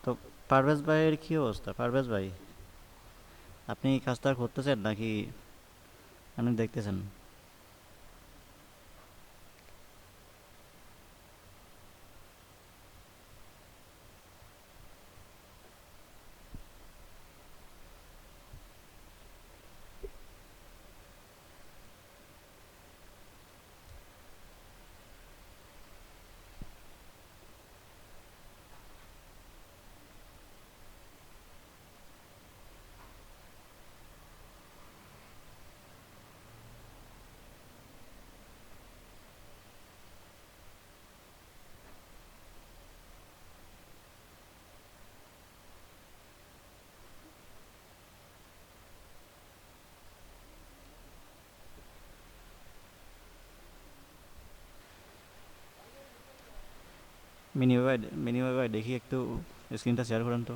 তো পারভেজ ভাইয়ের কী অবস্থা? পারভেজ ভাই, আপনি এই কাজটা করতেছেন নাকি আপনি দেখতেছেন? মিনিময় ভাই, মিনিময় ভাই দেখি একটু স্ক্রিনটা শেয়ার করেন তো।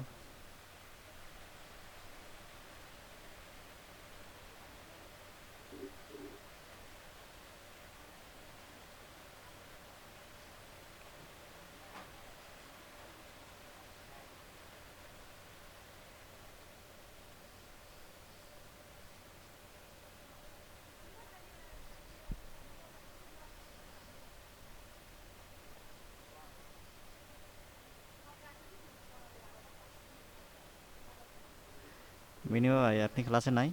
মিনিময় ভাই, আপনি ক্লাসে নাই?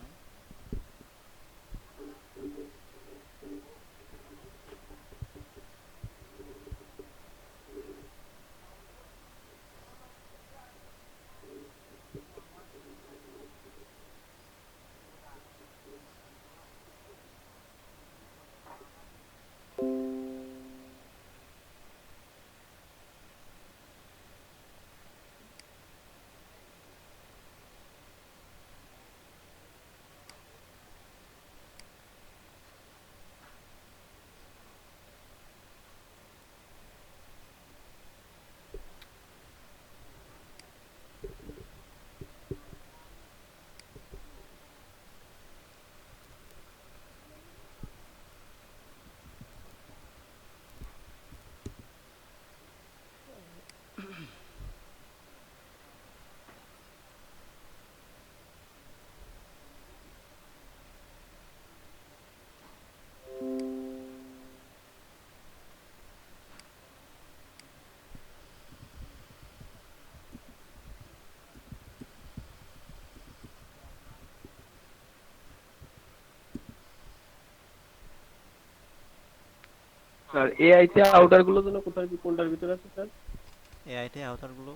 স্যার এআই তে আউটার গুলো যেন কোথায় কোনটার ভিতরে আছে স্যার? এআইতে আউটারগুলো,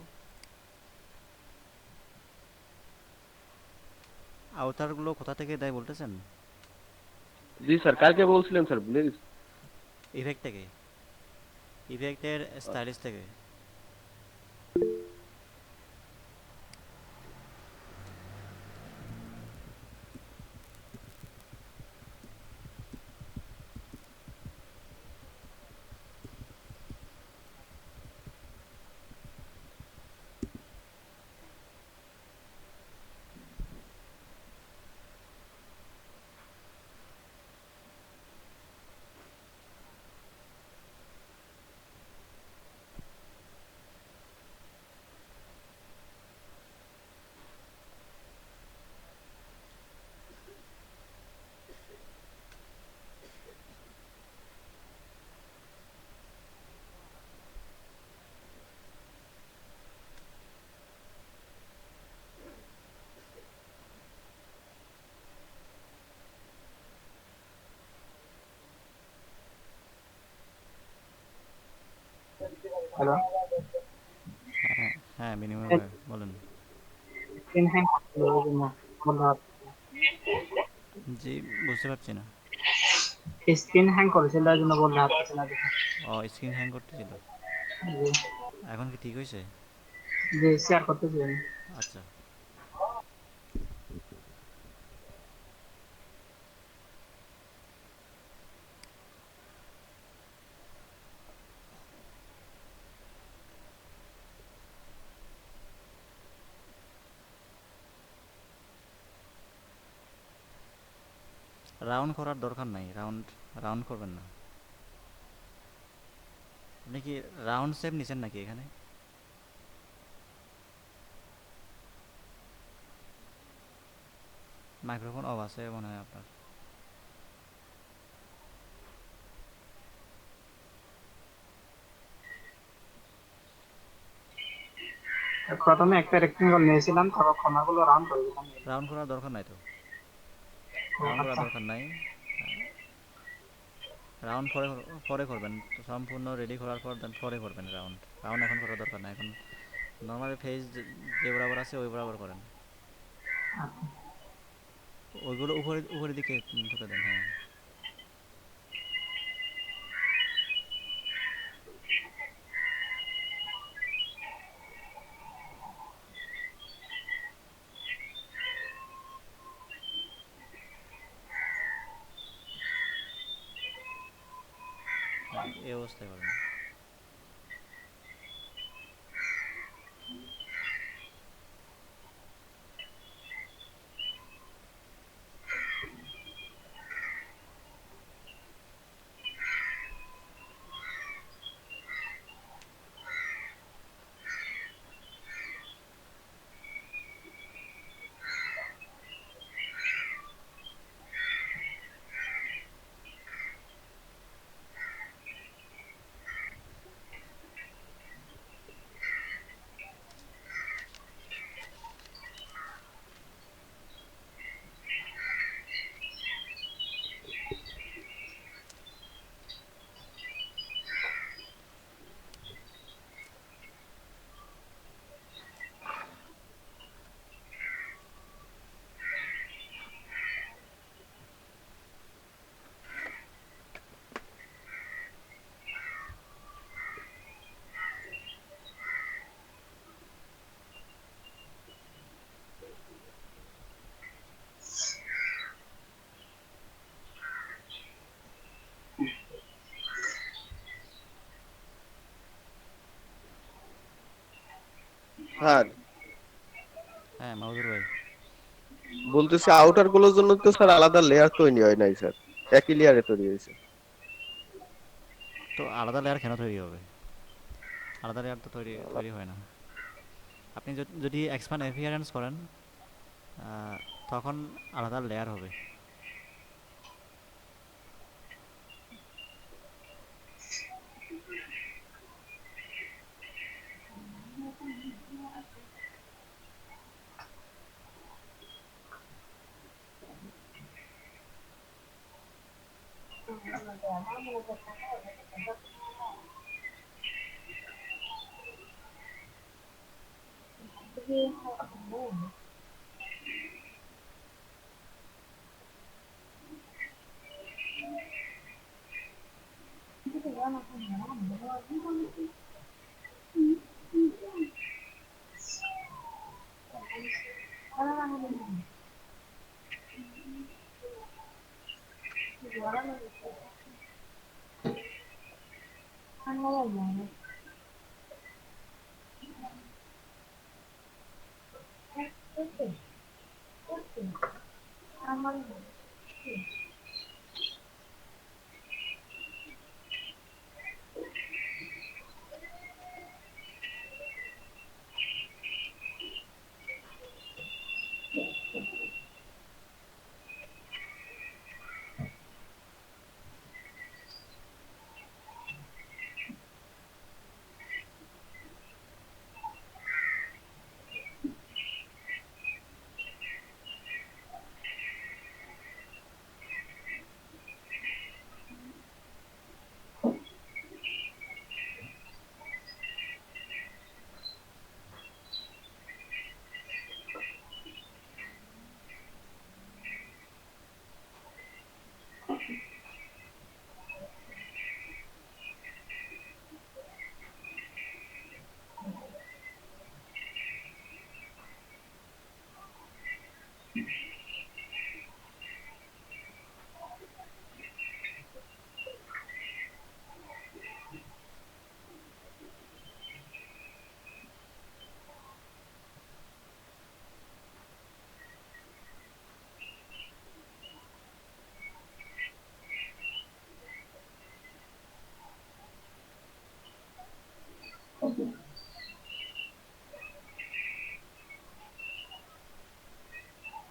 আউটারগুলো কোথা থেকে দেয় বলতেছেন? জি স্যার, কালকে বলছিলেন স্যার, ভুলে গেছি। ইফেক্ট থেকে, ইফেক্টের স্টাইলিশ থেকে। হ্যালো। হ্যাঁ হ্যাঁ, মিনিমাম ভাই বলেন। স্ক্রিন হ্যাং করছিল ওই জন্য বলতে পারছি না। জি, বুঝতে পারছি না। স্ক্রিন হ্যাং করেছিল ওই জন্য বলতে পারছি না দেখে। ও, স্ক্রিন হ্যাং করতেছিল। জি। এখন কি ঠিক হয়েছে? জি, শেয়ার করতেছি আমি। আচ্ছা। রাউন্ড করার দরকার নাই, রাউন্ড রাউন্ড করবেন না। আপনি কি রাউন্ড শেপ নিছেন নাকি এখানে? মাইক্রোফোন অফ আছে মনে হয় আপনার। প্রথমে একটা রেক্টেঙ্গল নিয়েছিলাম, তারপর কর্নারগুলো রাউন্ড করে দিলাম। রাউন্ড করার দরকার নাই তো, ও রাউন্ড করার আচ্ছা। দরকার নাই। রাউন্ড পরে পরে করবেন, সম্পূর্ণ রেডি করার পর দেন পরে করবেন রাউন্ড। রাউন্ড এখন করার দরকার নাই, এখন নর্মালি ফেজ যে বরাবর আছে ওই বরাবর করেন। আচ্ছা। ওইগুলো উপরে উপরের দিকে ঢুকে দেন। হ্যাঁ, হ্যাঁ এই অবস্থায় করেন। স্যার হ্যাঁ মাহবুবুর ভাই, বলতেছি আউটার গুলোর জন্য তো স্যার আলাদা লেয়ার তৈরি হয় নাই স্যার, একই লেয়ারে তৈরি হয়েছে। তো আলাদা লেয়ার কেন তৈরি হবে? আলাদা লেয়ার তো তৈরি তৈরি হয় না। আপনি যদি এক্সপ্যান্ড অ্যাপিয়ারেন্স করেন তখন আলাদা লেয়ার হবে।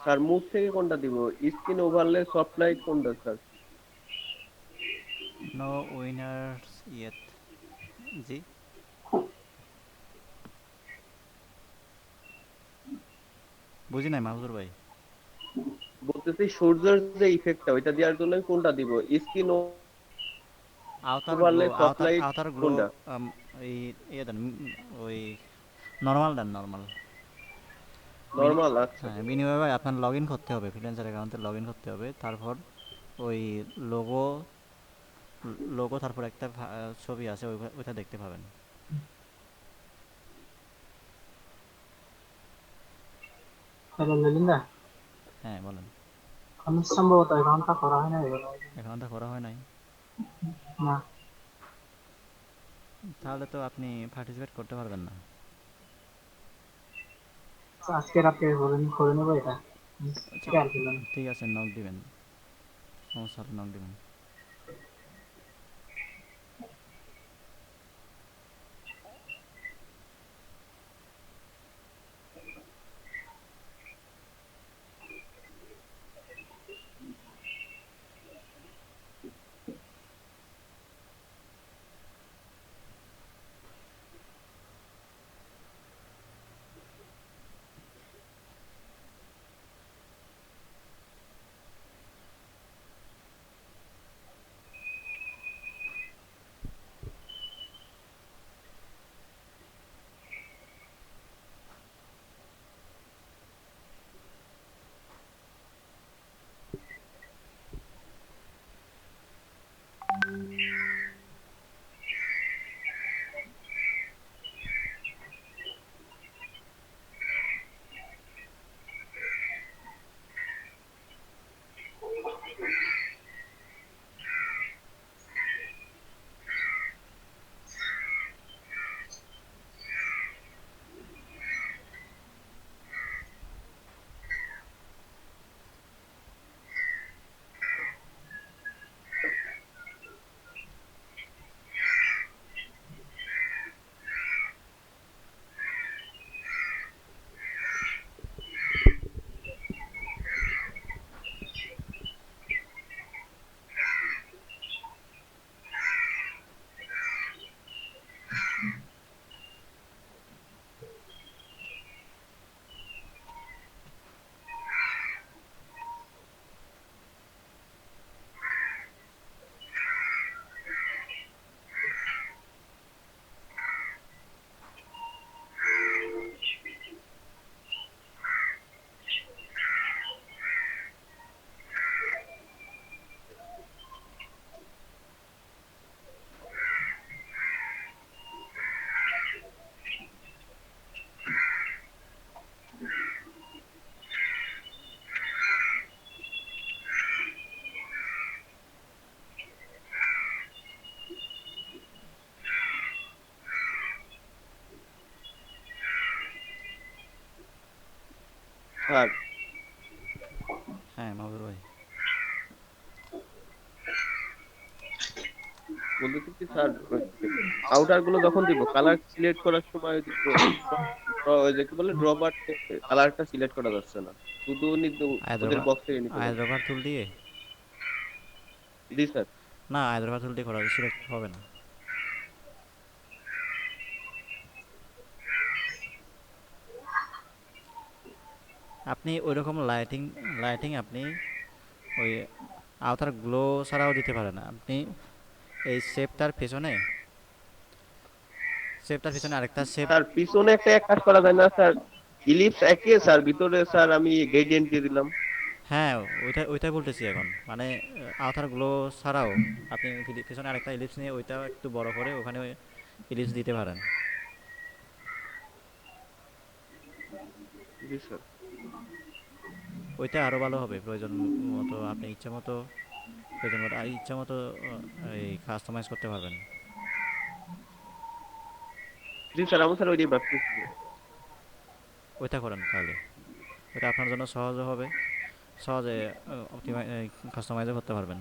স্যার মুভ থেকে কোনটা দিব? স্ক্রিন ওভারলে সফট লাইট কোনটা স্যার? No winners yet. জি, বুঝি নাই মাহবুবুর ভাই। বলতেছি সূর্যের যে ইফেক্টটা ওইটা দেওয়ার জন্য আমি কোনটা দিব? স্ক্রিন আওতার গ্লো, ওভারলে সফট আওতার লাইট আওতার গ্লো। কোনটা? এই ইয়ে দেন, ওই নর্মাল দেন, নর্মাল। নরমাল, আচ্ছা। হ্যাঁ, বিনিময়ে ভাই আপনার লগ ইন করতে হবে, ফ্রিল্যান্সার অ্যাকাউন্টে লগ ইন করতে হবে। তারপর ওই লোগো, লোগো তারপর একটা ছবি আছে, ওইটা দেখতে পাবেন। হ্যালো লিলিন্দা, হ্যাঁ বলেন। আমি সম্ভবত অ্যাকাউন্টটা করা হয় না এগুলো। অ্যাকাউন্টটা করা হয় নাই? না, তাহলে তো আপনি পার্টিসিপেট করতে পারবেন না। তো আজকে রাতে করে নেবো এটা। আচ্ছা, খেয়াল করলাম। ঠিক আছে, নক দিবেন, সমস্যা হলে নক দিবেন। স্যার হ্যাঁ মাহবুবুর ভাই। বলতেছি কি স্যার, আউটার গুলো যখন দিব কালার সিলেক্ট করার সময় ওই যে কি বলে ড্রবার কালারটা সিলেক্ট করা যাচ্ছে না, শুধু ওদের আয়দ্রবা বক্স থেকে নিতে বলছে। আয়দ্রবার টুল দিয়ে? জি স্যার। না, আয়দ্রবার টুল দিয়ে করা সিলেক্ট হবে না। আপনি ওইরকম লাইটিং, আপনি ওই আওতার গ্লো ছাড়াও দিতে পারেন। আপনি এই শেপটার পিছনে আরেকটা শেপ। স্যার পিছনে একটা এক কাজ করা যায় না স্যার? ইলিপস একে স্যার, ভিতরে স্যার আমি গ্রেডিয়েন্ট দিয়ে দিলাম। হ্যাঁ, ওইটাই বলতেছি এখন, মানে আওতার গ্লো ছাড়াও আপনি পিছনে আরেকটা ইলিপস নিয়ে ওইটাও একটু বড় করে ওখানে ইলিপস দিতে পারেন। জি স্যার। ওইটা আরও ভালো হবে। প্রয়োজন মতো আপনি ইচ্ছা মতো, প্রয়োজন মতো ইচ্ছা মতো এই কাস্টমাইজ করতে পারবেন। জি স্যার, আমি স্যার ওইটাই ভাবতেছি। ওইটা করেন তাহলে, ওইটা আপনার জন্য সহজও হবে, সহজে কাস্টমাইজও করতে পারবেন।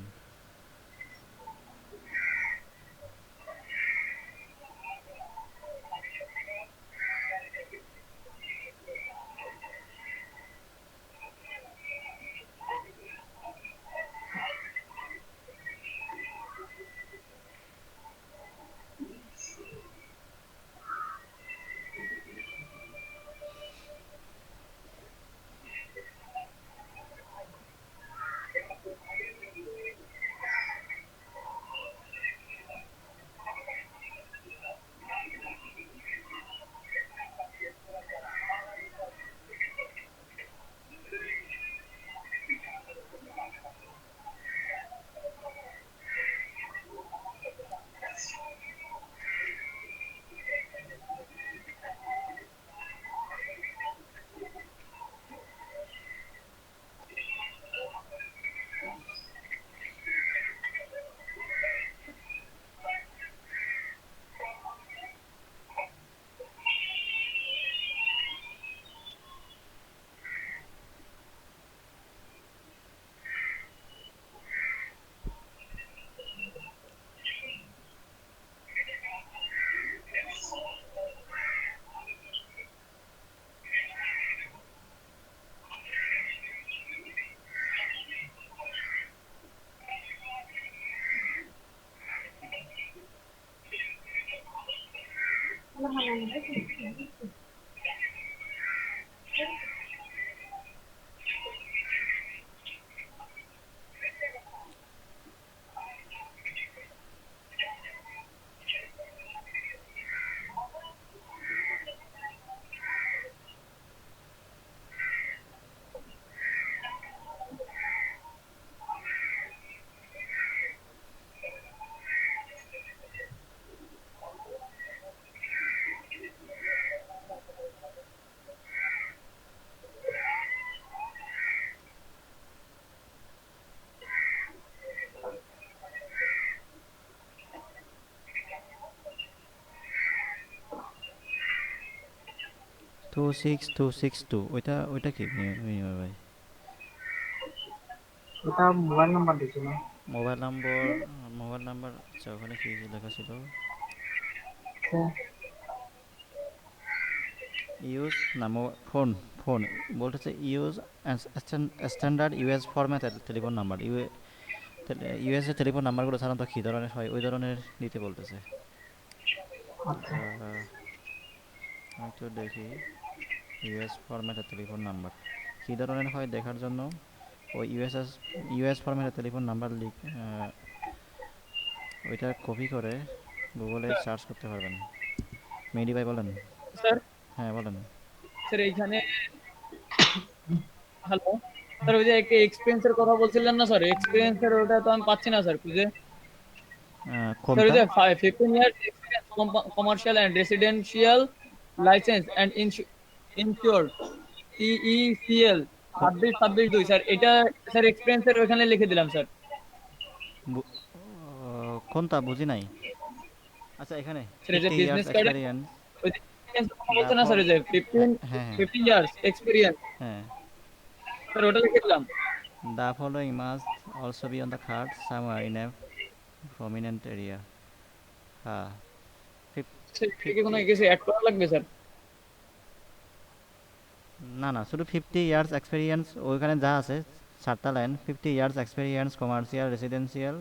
26262 ওইটা কি বিনিময় ভাই? ওটা মোবাইল নাম্বার দিছি না? মোবাইল নাম্বার আচ্ছা ওখানে কি লেখা ছিল? তো ইউজ না ফোন ফোন বলতেছে use standard US format telephone number US এর টেলিফোন নাম্বারগুলো সাধারণত কী ধরনের হয় ওই ধরনের দিতে বলতেছে। আচ্ছা, আহ, আমি একটু দেখি ইউএস ফরম্যাটের টেলিফোন নাম্বার কী ধরনের হয় দেখার জন্য ওই ইউএস ফরম্যাটের টেলিফোন নাম্বার ওইটা কপি করে গুগলে সার্চ করতে পারবেন। মেহেদি ভাই বলেন। স্যার হ্যাঁ বলেন। স্যার এইখানে হ্যালো স্যার, ওই যে একটা এক্সপিরিয়েন্সের কথা বলছিলেন না স্যার, এক্সপিরিয়েন্সের ওটা তো আমি পাচ্ছি না স্যার খুঁজে। স্যার ওই কোনটা? যে 15 years experience commercial and residential license and insured TECL co- 26 2 sir, এটা স্যার এক্সপিরিয়েন্সের ওখানে লিখে দিলাম স্যার। কোনটা বুঝি নাই। আচ্ছা এখানে স্যার এই যে 50 ইয়ার্স বিজনেস কার্ডে এক্সপেরিয়েন্স ওই যে experience এর কথা দা বলছে না ফল। স্যার, ওই যে হ্যাঁ 15 হ্যাঁ হ্যাঁ 15 ইয়ার্স এক্সপিরিয়েন্স হ্যাঁ। স্যার, ওটা লিখে দিলাম। The following must also be on the card somewhere in a prominent area. হ্যাঁ স্যার এটা কি কোনো 50 কিছু অ্যাড করা লাগবে স্যার? না না শুধু 50 ইয়ার্স এক্সপেরিয়েন্স ওইখানে যা আছে 4টা line 50 years experience commercial residential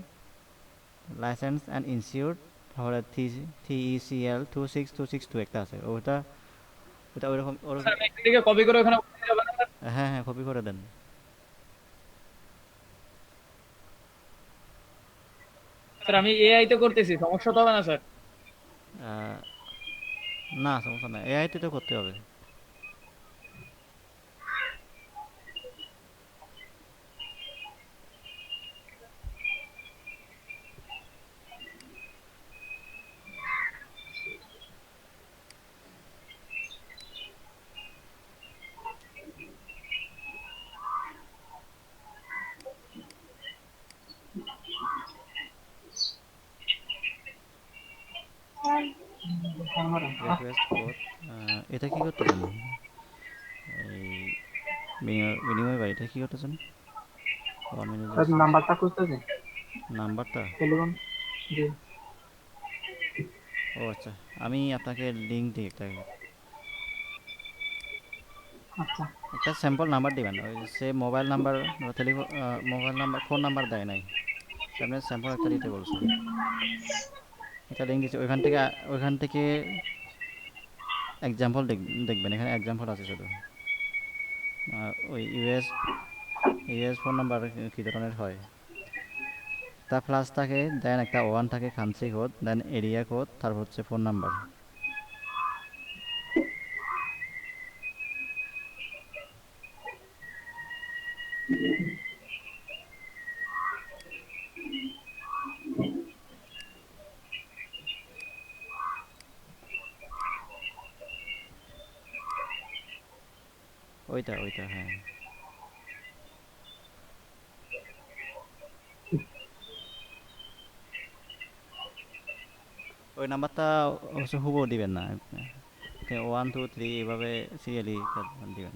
license and insured তারপরে TECL 26262 একটা আছে ওটা ওটা ওইরকম স্যার আমি এদিকে কপি করে ওখানে বসাতে যাবে না স্যার? হ্যাঁ হ্যাঁ কপি করে দেন। স্যার আমি এআই তে করতেছি, সমস্যা তো হবে না স্যার? আহ, না সমস্যা নাই এআইতে তো করতে হবে। রিকোয়েস্ট কোড এটা কি করতেছেন এই বিনিময় ভাই এটা কি করতেছেন? 1 মিনিট স্যার নাম্বারটা খুঁজতেছি, নাম্বারটা। টেলিফোন। জি, ও আচ্ছা আমি আপনাকে লিঙ্ক দিই একটা আচ্ছা। একটা স্যাম্পল নাম্বার দিবেন ওই সে mobile number telephone mobile number phone number দেয় নাই সে আপনার স্যাম্পল একটা দিতে বলছে। এটা লিঙ্ক দিচ্ছি ওইখান থেকে এক্সাম্পল দেখবেন এখানে এক্সাম্পল আছে শুধু। ওই ইউএস ফোন নাম্বার কী ধরনের হয় তা প্লাস থাকে দেন একটা 1 থাকে কান্ট্রি কোড দেন এরিয়া কোড তারপর হচ্ছে ফোন নাম্বার। ওইটা ওইটা হ্যাঁ। ওই নাম্বারটা অবশ্য হুবহু দিবেন না 1 2 3 এভাবে সিরিয়ালি দিবেন।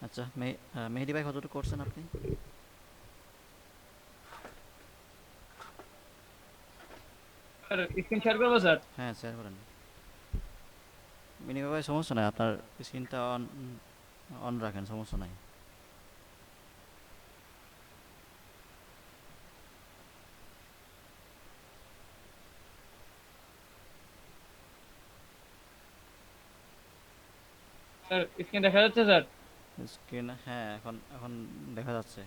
আচ্ছা, মেহেদি ভাই কতটুকু করছেন আপনি? স্যার স্ক্রিন শেয়ার করবো স্যার? হ্যাঁ, শেয়ার করেন। মিনি ভাই সমস্যা নাই, আপনার স্ক্রিনটা অন অন রাখেন, সমস্যা নাই। স্যার স্ক্রিন দেখা যাচ্ছে স্যার? স্ক্রিন, হ্যাঁ, এখন এখন দেখা যাচ্ছে।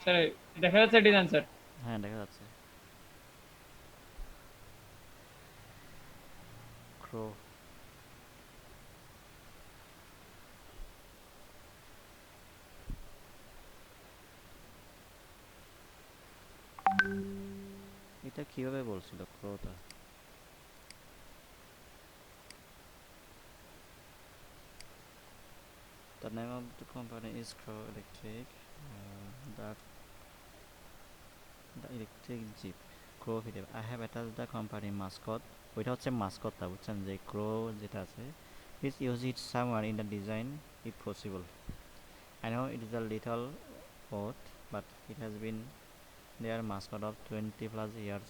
স্যার দেখা যাচ্ছে ডিজাইন স্যার? হ্যাঁ, দেখা যাচ্ছে। ক্রো। এটা কিভাবে বলছিল ক্রোটা? The name of the company is Crow Electric. That the electric jeep. Crow video. I have attached the company mascot. ওইটা হচ্ছে মাস্কটটা, বুঝছেন, যে ক্রো যেটা আছে, please use it somewhere in the design if possible. I know it is a little odd, but it has been their mascot of 20 plus years.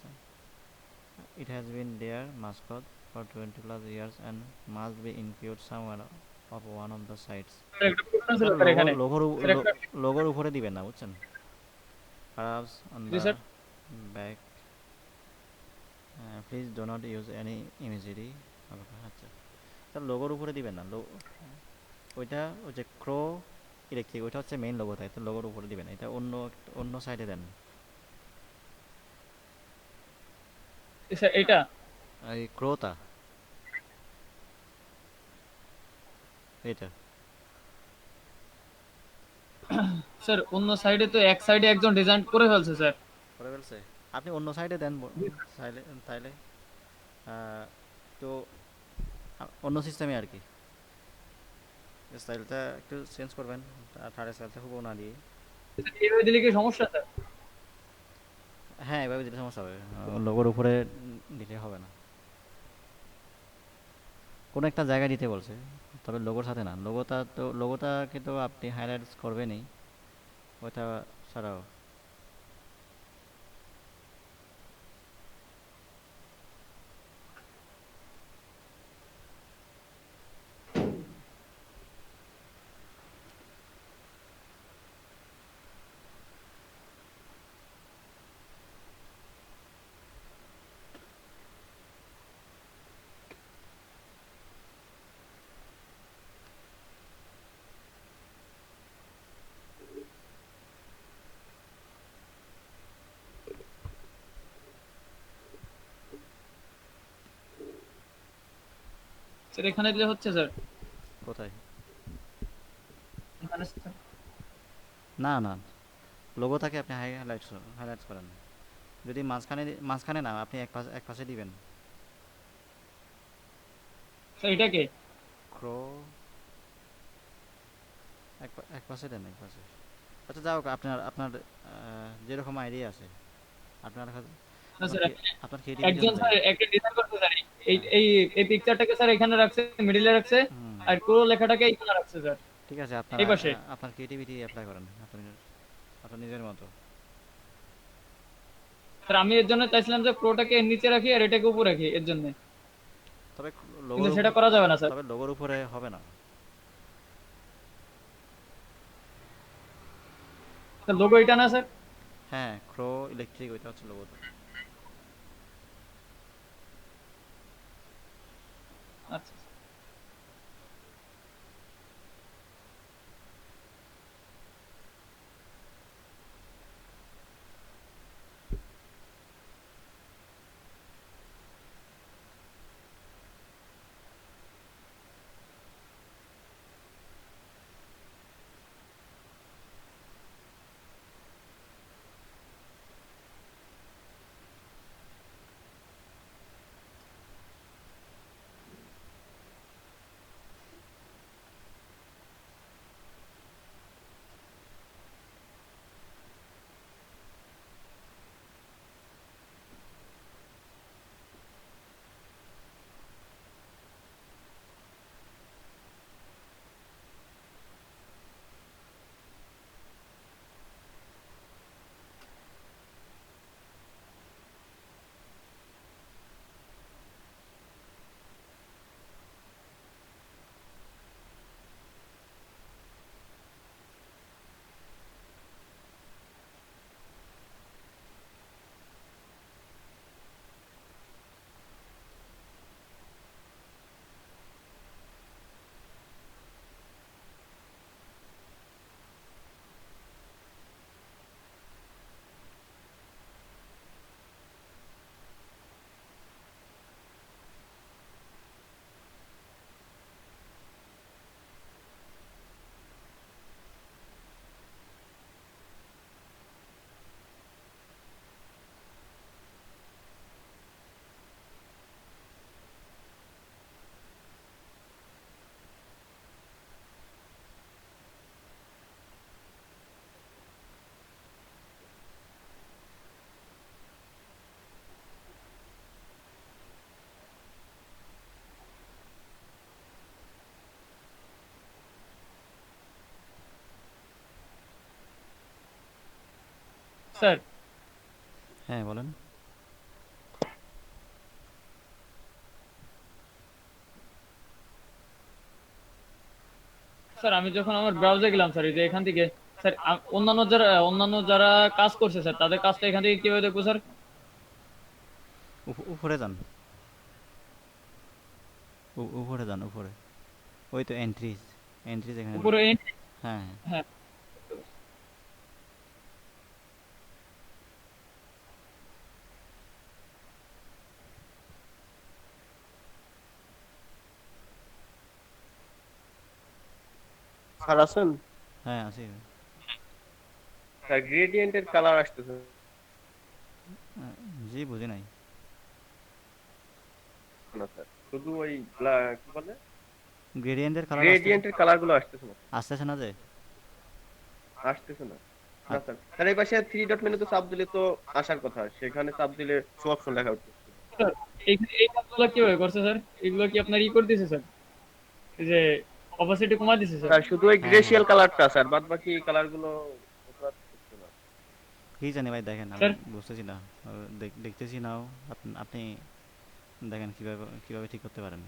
It has been their mascot for 20 plus years and must be included somewhere of one of the sites. Sir একটা প্রশ্ন ছিল এটা sir এখানে। Sir একটা লোগোর উপরে দিবেন না, বুঝছেন? Perhaps on G the sir. back. Please do not use any imagery. আচ্ছা, স্যার লোগোর উপরে দিবেন না, ওইটা ওই যে ক্রো ইলেকট্রিক, ওইটা হচ্ছে মেইন লোগো, তাই তো লোগোর উপরে দিবেন, এটা অন্য সাইডে দেন। স্যার এটা? এই ক্রোটা এটা স্যার অন্য সাইডে তো এক সাইডে একজন ডিজাইন করে ফেলছে স্যার। করে ফেলছে, আপনি অন্য সাইডে দেন চাইলে তাইলে তো অন্য সিস্টেমে আর কি স্টাইলটা একটু চেঞ্জ করবেন, থার্ড স্টাইলটা খুব না দিয়ে। এইভাবে দিলে কি সমস্যা স্যার? হ্যাঁ এভাবে দিলে সমস্যা হবে, লোগোর উপরে দিলে হবে না, কোনো একটা জায়গায় দিতে বলছে, তবে লোগোর সাথে না। লোগোটাকে তো আপনি হাইলাইটস করবেনই, ওইটা ছাড়াও। স্যার এখানে দিলে হচ্ছে স্যার? কোথায়? এখানে স্যার? না না, লোগোটাকে আপনি হাইলাইটস করেন, যদি মাঝখানে না, আপনি এক পাশে দিবেন। স্যার এটাকে? ক্রো এক পাশে দেন, এক পাশে। আচ্ছা যাও, আপনার আপনার যেরকম আইডিয়া আছে আপনার না আপনার স্যার, আপনার ক্রিয়েটিভিটি একজন অনুযায়ী। স্যার একটা ডিজাইন করতে স্যার, এই হ্যাঁ। এই এই পিকচারটাকে স্যার এখানে রাখছে, মিডিলে রাখছে, হুম। আর পুরো লেখাটাকে এখানে রাখছে স্যার, ঠিক আছে, এই পাশে। আপনার ক্রিয়েটিভিটি অ্যাপ্লাই করেন আপনার নিজের মতো। স্যার আমি এর জন্য চাইছিলাম যে প্রোটাকে নিচে রাখি আর এটাকে উপরে রাখি এর জন্য, তবে কিন্তু লোগোর সেটা করা যাবে না স্যার। তবে লোগোর উপরে হবে না। স্যার লোগো এটা না স্যার? হ্যাঁ, ক্রো ইলেকট্রিক ওইটা হচ্ছে লোগোটা। আচ্ছা। স্যার হ্যাঁ বলেন। স্যার আমি যখন আমার ব্রাউজারে গেলাম স্যার, এই যে এখান থেকে স্যার অন্যান্য যারা কাজ করছে স্যার, তাদের কাজটা এখান থেকে কিভাবে দেখবো স্যার? উপরে যান, উপরে যান, উপরে ওই তো এন্ট্রিজ, এখানে। উপরে হ্যাঁ হ্যাঁ। হ্যাঁ। আর আছেন? হ্যাঁ আছি। স্যার গ্রেডিয়েন্টের কালার আসতেছে জি বুঝি নাই। না স্যার, শুধু ওই কি বলে গ্রেডিয়েন্টের কালার গ্রেডিয়েন্টের কালার গুলো আসতেছে না, আসতেছে না যে। আসতেছে না। না স্যার, স্যার এই পাশে থ্রি ডট মেনুতে চাপ দিলে তো আসার কথা, সেখানে চাপ দিলে শো অপশন লেখা উঠতেছে। স্যার এই কাজগুলো কিভাবে করছে স্যার? এগুলো কি আপনার করে দিছে স্যার? এই যে অপাসিটি কমায় দিছে স্যার? স্যার শুধু ওই হ্যাঁ হ্যাঁ গ্রেশিয়াল কালারটা স্যার, বাদ বাকি কালার গুলো করতে না। কি জানি ভাই, দেখেন আমি স্যার বুঝতেছি না। দেখতেছি নাও। আপনি দেখেন কিভাবে কিভাবে ঠিক করতে পারেন।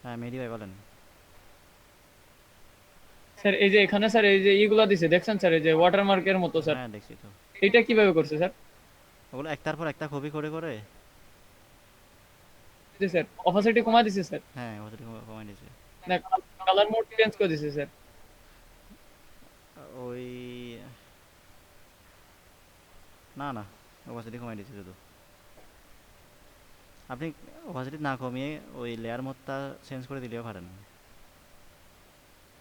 হ্যাঁ মেহেদী ভাই বলেন। স্যার এই যে এখানে স্যার এই যে ইগুলা দিছে দেখছেন স্যার, এই যে ওয়াটারমার্কের মতো স্যার, হ্যাঁ দেখছি তো। এটা কিভাবে করছে স্যার? ওগুলো একটার পর একটা কপি করে করে। জি স্যার, অপাসিটি কমায় দিছে স্যার, হ্যাঁ ওটা কমাই দিয়েছে। না কালার মোড চেঞ্জ করে দিছে স্যার। ওই না না, ওপাসিটি কমাই দিয়েছে শুধু। আপনি ওপাসিটি না কমিয়ে ওই লেয়ার মোডটা চেঞ্জ করে দিলেও পারেন।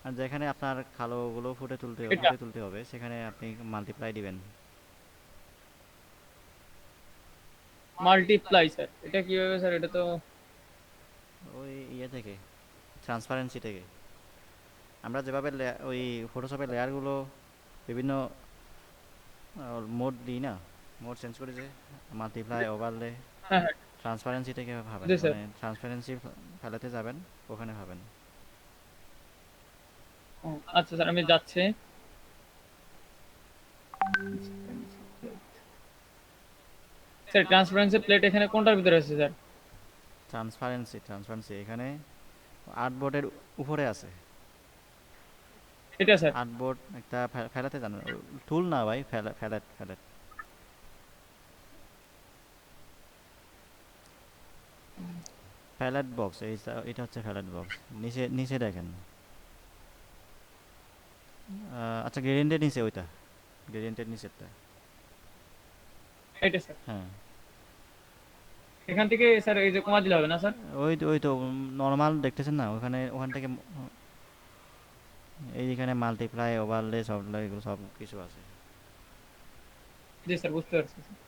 আর যেখানে আপনার কালোগুলো এটা ফুটে তুলতে হবে সেখানে আপনি মাল্টিপ্লাই দিবেন। মাল্টিপ্লাই স্যার, এটা কিভাবে স্যার? এটা তো ওই ইয়ে থেকে, ট্রান্সপারেন্সি থেকে। আমরা যেভাবে ওই ফটোশপের লেয়ারগুলো বিভিন্ন মোড দিই না, মোড চেঞ্জ করে যে মাল্টিপ্লাই ওভারলে হ্যাঁ হ্যাঁ ট্রান্সপারেন্সি থেকে ভাবেন, জি স্যার। মানে ট্রান্সপারেন্সি ফেলাতে যাবেন, ওখানে ভাবেন। ও, আচ্ছা স্যার আমি যাচ্ছি। স্যার ট্রান্সপারেন্সি প্লেট এখানে কোনটার ভিতরে আছে স্যার? ট্রান্সপারেন্সি এখানে আর্টবোর্ডের উপরে আছে। এটা স্যার। আর্টবোর্ড একটা ফেলাতে জানেন, টুল না ভাই, ফ্যালেট ফ্যালেট। ফ্যালেট বক্স, এটা হচ্ছে ফ্যালেট বক্স। নিচে নিচে দেখেন। আচ্ছা গ্রেডিয়েন্টের নিচে ওইটা, গ্রেডিয়েন্টের নিচেরটা। এটা স্যার। হ্যাঁ এখান থেকে স্যার এই যে কমা দিলে হবে না স্যার? ওই তো নর্মাল দেখতেছেন না, ওখান থেকে এইখানে মাল্টিপ্লাই ওভারলে সব এগুলো সব কিছু আছে। জি স্যার বুঝতে পারছি স্যার।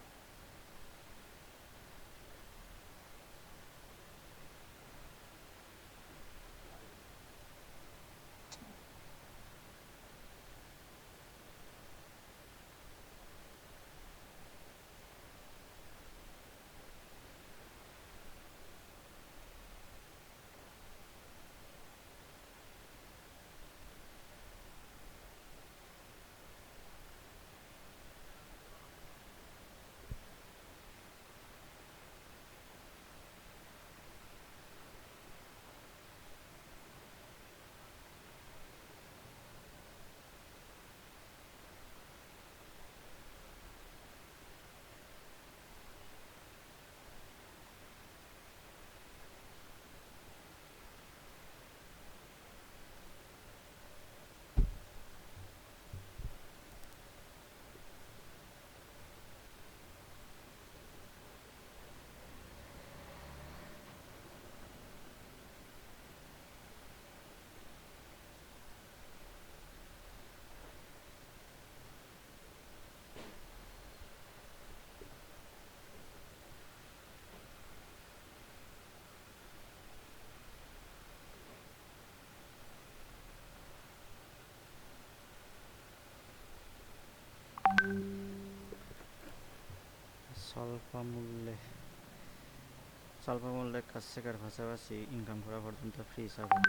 স্বল্প মূল্যে স্বল্প মূল্যে কাজ শেখার পাশাপাশি ইনকাম করা পর্যন্ত ফ্রি সাপোর্ট।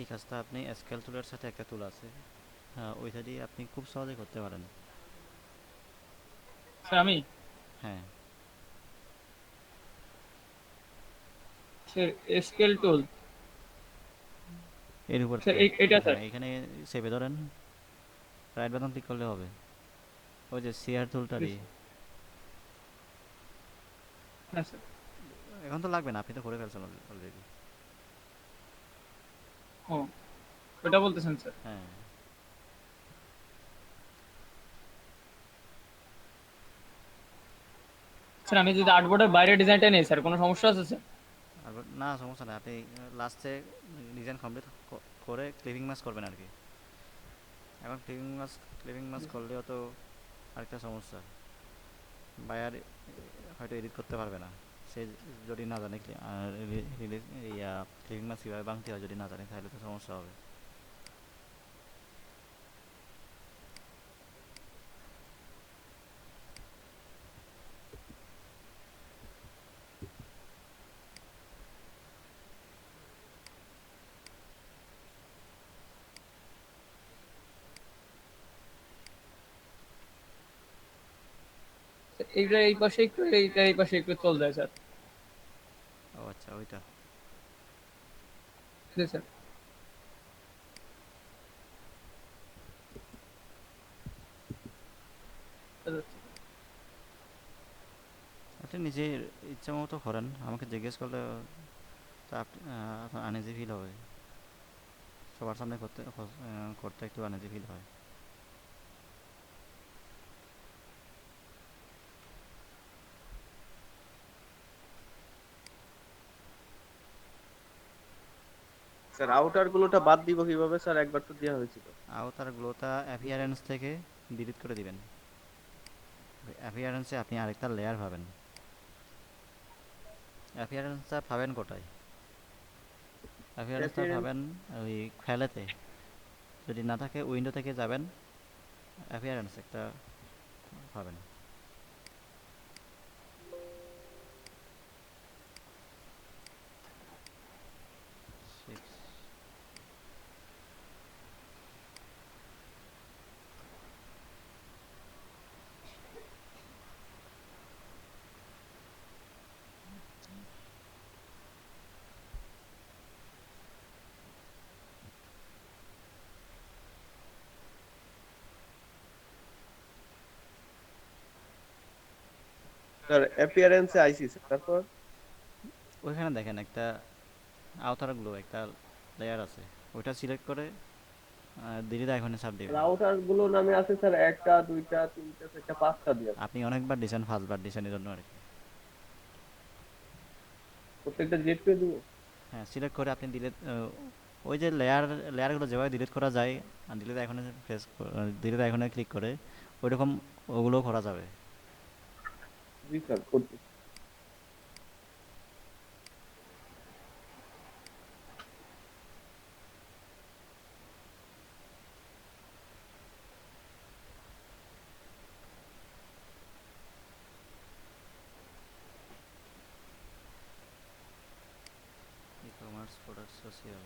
এই কাজটা আপনি স্কেল টুলের সাথে একটা টুল আছে, ওইটা দিয়ে আপনি খুব সহজে করতে পারেন। স্যার আমি হ্যাঁ, স্যার স্কেল টুল, এর উপর স্যার এটা স্যার। হ্যাঁ এখানে সেভে ধরেন, রাইট বাটন ক্লিক করলে হবে, ওই যে সিআর টুলটা দিয়ে। হ্যাঁ স্যার। এখন তো লাগবে না, আপনি তো করে ফেলছেন অলরেডি। ও, এটা বলতেছেন স্যার। হ্যাঁ, স্যার আমি যদি আর্টবোর্ডের বাইরে ডিজাইনটা নেই স্যার, কোনো সমস্যা আছে স্যার? আর না সমস্যা নেই, আপনি লাস্টে ডিজাইন কমপ্লিট করে ক্লিপিং মাস করবেন আর কি। এখন ক্লিপিং মাস করলেও তো আরেকটা সমস্যা, বায়ার হয়তো এডিট করতে পারবে না, সে যদি না জানে ক্লিপিং মাস কীভাবে ভাঙতে হয়, যদি না জানে তাহলে তো সমস্যা হবে। এইটা এই পাশে একটু, এইটা এই পাশে একটু চল যায় স্যার। ও আচ্ছা, ওইটা জি স্যার। আপনি নিজের ইচ্ছা মতো করেন, আমাকে জিজ্ঞেস করলে তা আনইজি ফিল হবে, সবার সামনে করতে একটু আনইজি ফিল হয়। স্যার আউটার গুলোটা বাদ দিব কিভাবে স্যার? একবার তো দেওয়া হয়েছিল। আওতার গ্লোটা অ্যাপিয়ারেন্স থেকে ডিলিট করে দিবেন। অ্যাপিয়ারেন্সে আপনি আরেকটা লেয়ার পাবেন। অ্যাপিয়ারেন্সটা পাবেন কোথায়? অ্যাপিয়ারেন্সটা Appearance- পাবেন ওই ফেলেতে, যদি না থাকে উইন্ডো থেকে যাবেন, অ্যাপিয়ারেন্স একটা পাবেন। স্যার অ্যাপিয়ারেন্সে আইসি স্যার, তারপর ওইখানে দেখেন একটা আওতার গ্লো একটা লেয়ার আছে, ওইটা সিলেক্ট করে দিলিত আইকনে চাপ দিবেন। রাউটার গুলো নামে আছে স্যার একটা দুইটা তিনটা চারটা পাঁচটা দিয়ে আছে। আপনি অনেকবার দিয়েছেন, ফার্স্টবার দিয়েছেন এই জন্য আর কি। প্রত্যেকটা জেড পেয়ে দিব। হ্যাঁ, সিলেক্ট করে আপনি ডিলিট, ওই যে লেয়ারগুলো যেভাবে ডিলিট করা যায়, আর ডিলিট আইকনে ক্লিক করে ওইরকম ওগুলোও করা যাবে। জি স্যার করছি। E commerce product social,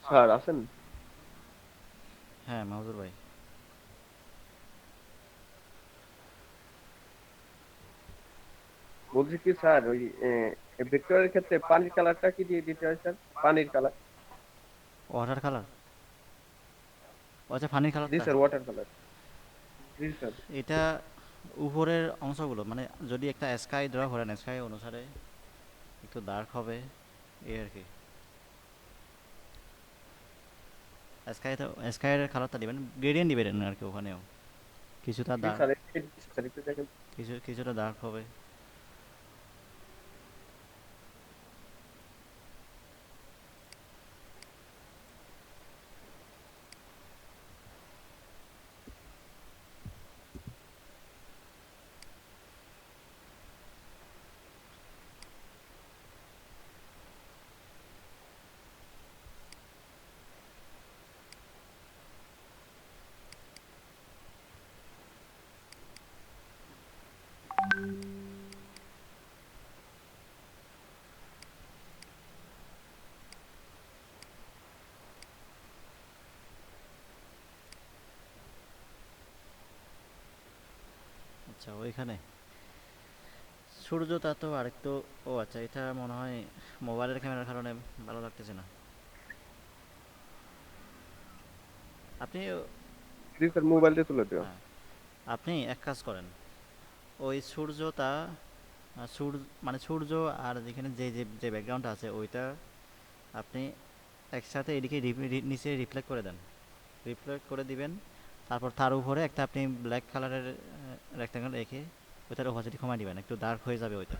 sir আছেন? হ্যাঁ মাহমুদুর ভাই। বলছি কি স্যার, ওই ভেক্টরের ক্ষেত্রে পানির কালারটা কি দিয়ে দিতে হয় স্যার? পানির কালার। ওয়াটার কালার, আচ্ছা ফানির জি কালারটা। Sir, water colour. জি স্যার। এটা উপরের অংশগুলো মানে যদি একটা স্কাই ড্র করেন স্কাই অনুসারে একটু ডার্ক হবে এই আর কি। স্কাইতে স্কাইয়ের কালারটা দিবেন, গ্রেডিয়েন্ট দিবেন আর কি ওখানেও কিছুটা জি ডার্ক, স্যার, স্যার একটু দেখেন। কিছুটা ডার্ক হবে। আচ্ছা ওইখানে সূর্যটা তো আরেকটু, ও আচ্ছা এটা মনে হয় মোবাইলের ক্যামেরার কারণে ভালো লাগতেছে না। আপনি, জি স্যার, মোবাইল দিয়ে তুলে দেওয়া। হ্যাঁ আপনি এক কাজ করেন, ওই সূর্যটা সূর্য মানে সূর্য আর যেখানে যে যে যে ব্যাকগ্রাউন্ডটা আছে ওইটা আপনি একসাথে এদিকে নিচে রিফ্লেক্ট করে দেন, রিফ্লেক্ট করে দিবেন। তারপর তার উপরে একটা আপনি ব্ল্যাক কালারের রেক্টাঙ্গেল রেখে ওইটার ওপাসিটি কমাই দিবেন, একটু ডার্ক হয়ে যাবে ওইটা।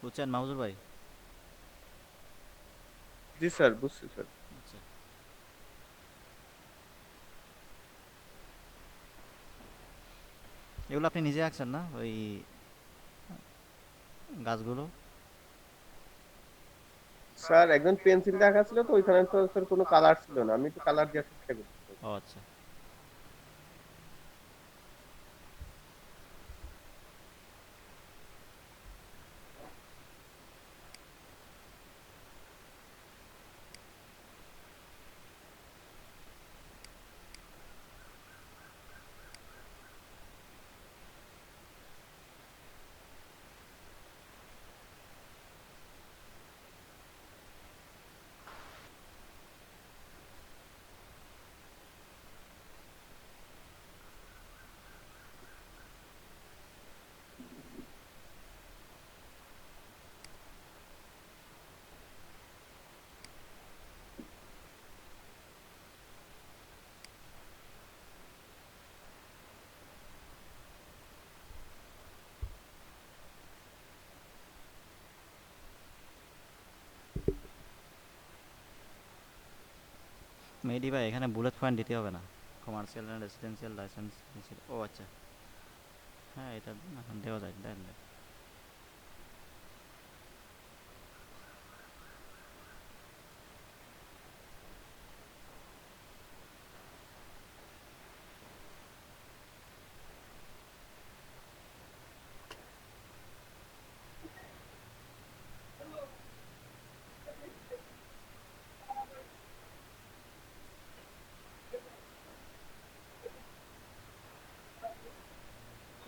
বুঝছেন মাহমুদুর ভাই? জি স্যার, বুঝছি স্যার। আচ্ছা এগুলো আপনি নিজে আঁকছেন না ওই গাছগুলো? স্যার একজন পেন্সিল দেখা ছিল, তো ওইখানে তো স্যার কোনো কালার ছিল না, আমি একটু কালার দেওয়ার চেষ্টা করছি। ও আচ্ছা। মেহেদি ভাই এখানে বুলেট পয়েন্ট দিতে হবে না, কমার্শিয়াল অ্যান্ড রেসিডেন্সিয়াল লাইসেন্স। ও আচ্ছা, হ্যাঁ এটা এখন দেওয়া যায়, দেন দেন।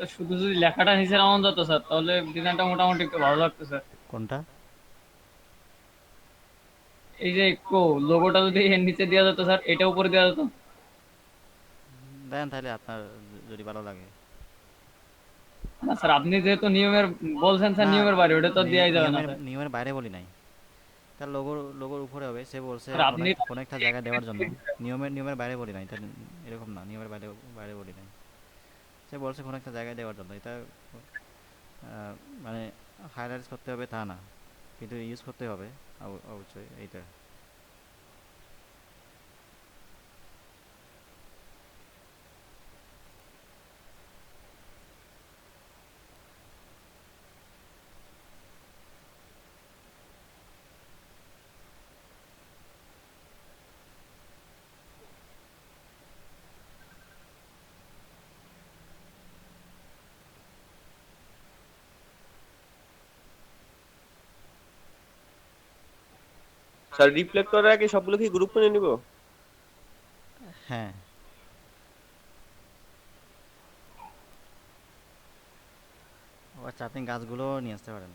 তো শুধু যদি লেখাটা নিচে নামান যেত স্যার তাহলে ডিজাইনটা মোটামুটি একটু ভালো লাগতো স্যার। কোনটা? এই যে লোগোটা যদি এর নিচে দেওয়া যেত স্যার, এটা উপরে দেওয়া যেত। দেন তাহলে আপনার যদি ভালো লাগে। না স্যার, আপনি যেহেতু নিয়মের বলছেন স্যার, না নিয়মের বাইরে ওটা তো দেওয়াই যাবে না নিয়মের স্যার। নিয়মের বাইরে বলি নাই, তার লোগোর লোগোর উপরে হবে, সে বলছে স্যার আপনি কোনো একটা জায়গায় দেওয়ার জন্য। নিয়মের বাইরে বলি নাই, তাহলে এরকম না, নিয়মের বাইরে বাইরে বলি নাই। সে বলছে কোনো একটা জায়গায় দেওয়ার জন্য, এটা মানে হাইলাইট করতে হবে তা না, কিন্তু ইউজ করতে হবে অবশ্যই এইটা। স্যার রিপ্লেট করার আগে সবগুলো কি গ্রুপ করে নিব? হ্যাঁ, ও আচ্ছা, আপনি গাছগুলো নিয়ে আসতে পারেন।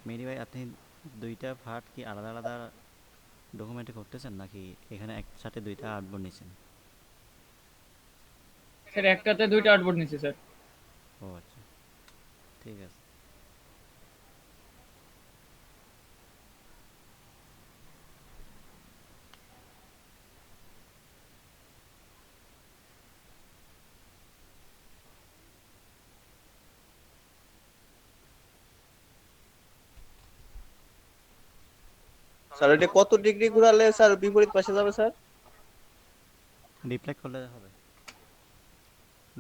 মেরি ভাই আপনি দুইটা পার্ট কি আলাদা আলাদা ডকুমেন্টে করতেছেন নাকি এখানে একসাথে দুইটা আর্টবোর্ড নিছেন? স্যার একটাতে দুইটা আউটপুট নিচ্ছি স্যার। ও আচ্ছা, ঠিক আছে। স্যার এটা কত ডিগ্রি ঘোরালে স্যার বিপরীত পাশে যাবে স্যার? রিফ্লেক্ট করলে হবে,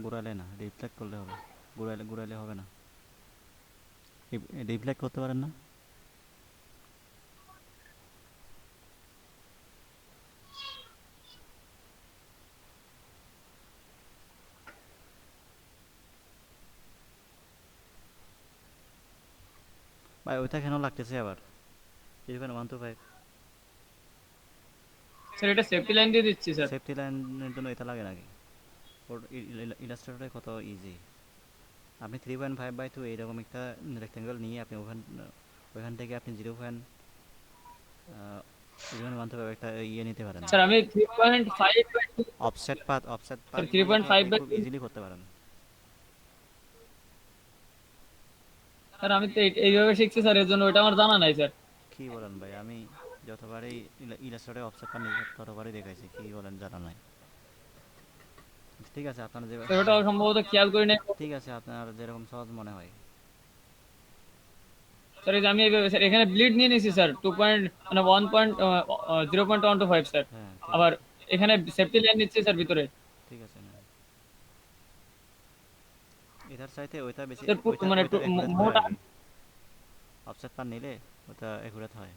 ঘুরালে না, রিফ্লেক্ট করলে হবে। ঘুরালে ঘুরালে হবে না। রিফ্লেক্ট করতে পারেন না? ভাই ওইটা কেন লাগতেছে আবার? 3.125 স্যার এটা সেফটি লাইন দিয়ে দিচ্ছি স্যার। সেফটি লাইনের জন্য এটা লাগে নাকি? ওর ইলাস্ট্রেটরে কত ইজি। আপনি 3.5/2 এইরকম একটা রেক্টেঙ্গেল নিয়ে আপনি ওইখান থেকে আপনি 0.125 একটা ইয়ে নিতে পারেন। স্যার আমি 3.5/2 অফসেট স্যার পাথ নিলে তো আপনি খুব 3.5/2 ইজিলি করতে পারেন। স্যার আমি তো এইভাবে শিখছি স্যার, এর জন্য ওটা আমার জানা নাই স্যার। কি বলেন ভাই, আমি যতবারই ইলাস্ট্রেটরে অফসেট পাথ নিয়েছি ততবারই দেখাইছি, কি বলেন জানা নাই? ঠিক আছে আপনার যে, স্যার ওটা সম্ভবত খেয়াল করি নাই। ঠিক আছে আপনার যেরকম সহজ মনে হয়। স্যার এই যে আমি এইভাবে স্যার এখানে ব্লিড নিয়ে নিয়েছি স্যার 2 পয়েন্ট মানে 0.125 স্যার। হ্যাঁ ঠিক আবার আছে, এখানে সেফটি লাইন নিচ্ছি স্যার ভিতরে। ঠিক আছে না, এটার চাইতে ওইটা বেশি, স্যার ওইটা মানে ওইটা একুরেট হয় মোটা। আর কি। অফসেট পার নিলে ওটা একুরেট হয়।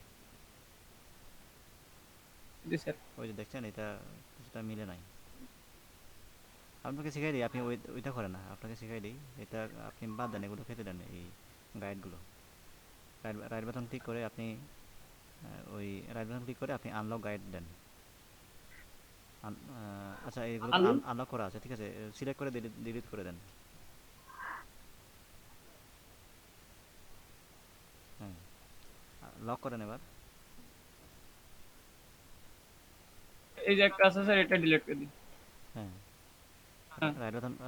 জি স্যার। ওই যে দেখছেন এটা কিছুটা মিলে নাই। আপনাকে শিখাই দিই, আপনি ওইটা করেন না, আপনাকে শিখাই দিই। এটা আপনি বাদ দেন, এগুলো খেতে দেন এই গাইডগুলো। রাইট বাটন ক্লিক করে আপনি ওই রাইট বাটন ক্লিক করে আপনি আনলক গাইড দেন। আচ্ছা এইগুলো তো আনলক করা আছে, ঠিক আছে, সিলেক্ট করে ডিলিট করে দেন। হ্যাঁ, লক করেন এবার। এই যে একটা আছে স্যার, এটা ডিলিট করে দিন। হ্যাঁ, হ্যাঁ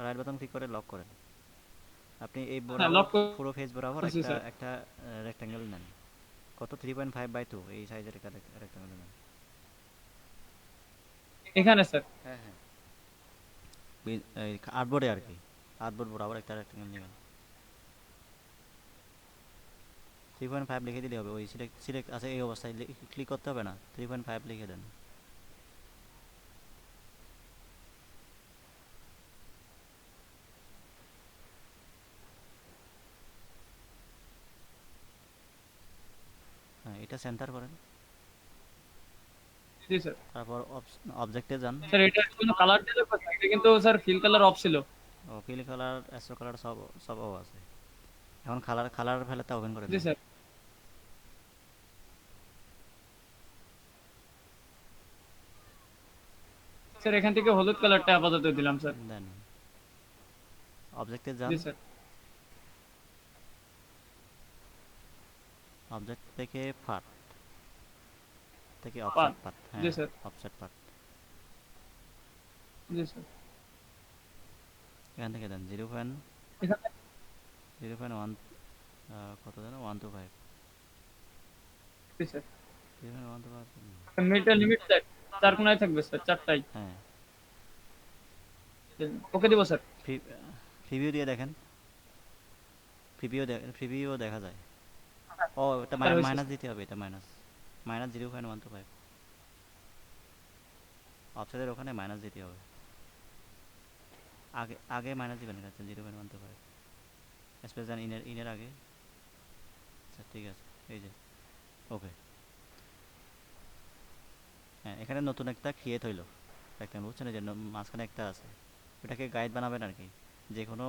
রাইট বাটন ক্লিক করে লক করেন। আপনি এই হ্যাঁ বরাবর লক পুরো ফেজ বরাবর করছি একটা স্যার। একটা রেক্ট্যাঙ্গেল নেন। কত 3.5/2 এই সাইজের একটা রেক্ট্যাঙ্গেল নেন। এখানে স্যার। হ্যাঁ হ্যাঁ, এই আর্টবোর্ডে আর কি, আর্টবোর্ড বরাবর একটা রেক্ট্যাঙ্গেল নেবেন। 3.5 লিখে দিলে হবে। ওই সিলেক্ট সিলেক্ট আছে এই অবস্থায় ক্লিক করতে হবে না, 3.5 লিখে দেন। হ্যাঁ, এটা সেন্টার করেন। জি স্যার। তারপর অবজেক্টে যান। স্যার এটা কোনো কালার দিলে কথা, এটা কিন্তু স্যার ফিল কালার অফ ছিল। ও ফিল কালার, অ্যাস্ট্রো কালার সব সব অফ আছে। এখন কালার ফেলাতে ওপেন করে জি দেন। স্যার। স্যার এখান থেকে হলুদ কালারটা আপাতত দিলাম স্যার। দেন অবজেক্টে যান। জি স্যার। অবজেক্ট থেকে পাথ থেকে পাত। অফসেট পাথ, জি হ্যাঁ স্যার। অফসেট পাথ জি স্যার। এখান থেকে দেন এখানে 0.1 কত যেন 125, জি স্যার। 0.125। মিটার লিমিট স্যার 4 কোণায় থাকবে স্যার, 4টাই। হ্যাঁ, ওকে দিব স্যার। প্রিভিউ দিয়ে দেখেন, প্রিভিউ দেখা যায়। ও এটা স্যার হয়েছে মাইনাস স্যার। দিতে হবে, এটা মাইনাস মাইনাস 0.125, অফসেটের ওখানে মাইনাস দিতে হবে। আগে আগে মাইনাস দিবেন, এটা 0.125 স্পেস দেন ইনের আগে। আচ্ছা ঠিক আছে, এই যে ওকে। হ্যাঁ, এখানে নতুন একটা ক্রিয়েট হইলো রেক্ট্যাঙ্গেল, বুঝছেন? এই যে মাঝখানে একটা আছে, ওটাকে গাইড বানাবেন আর কি, যে কোনো।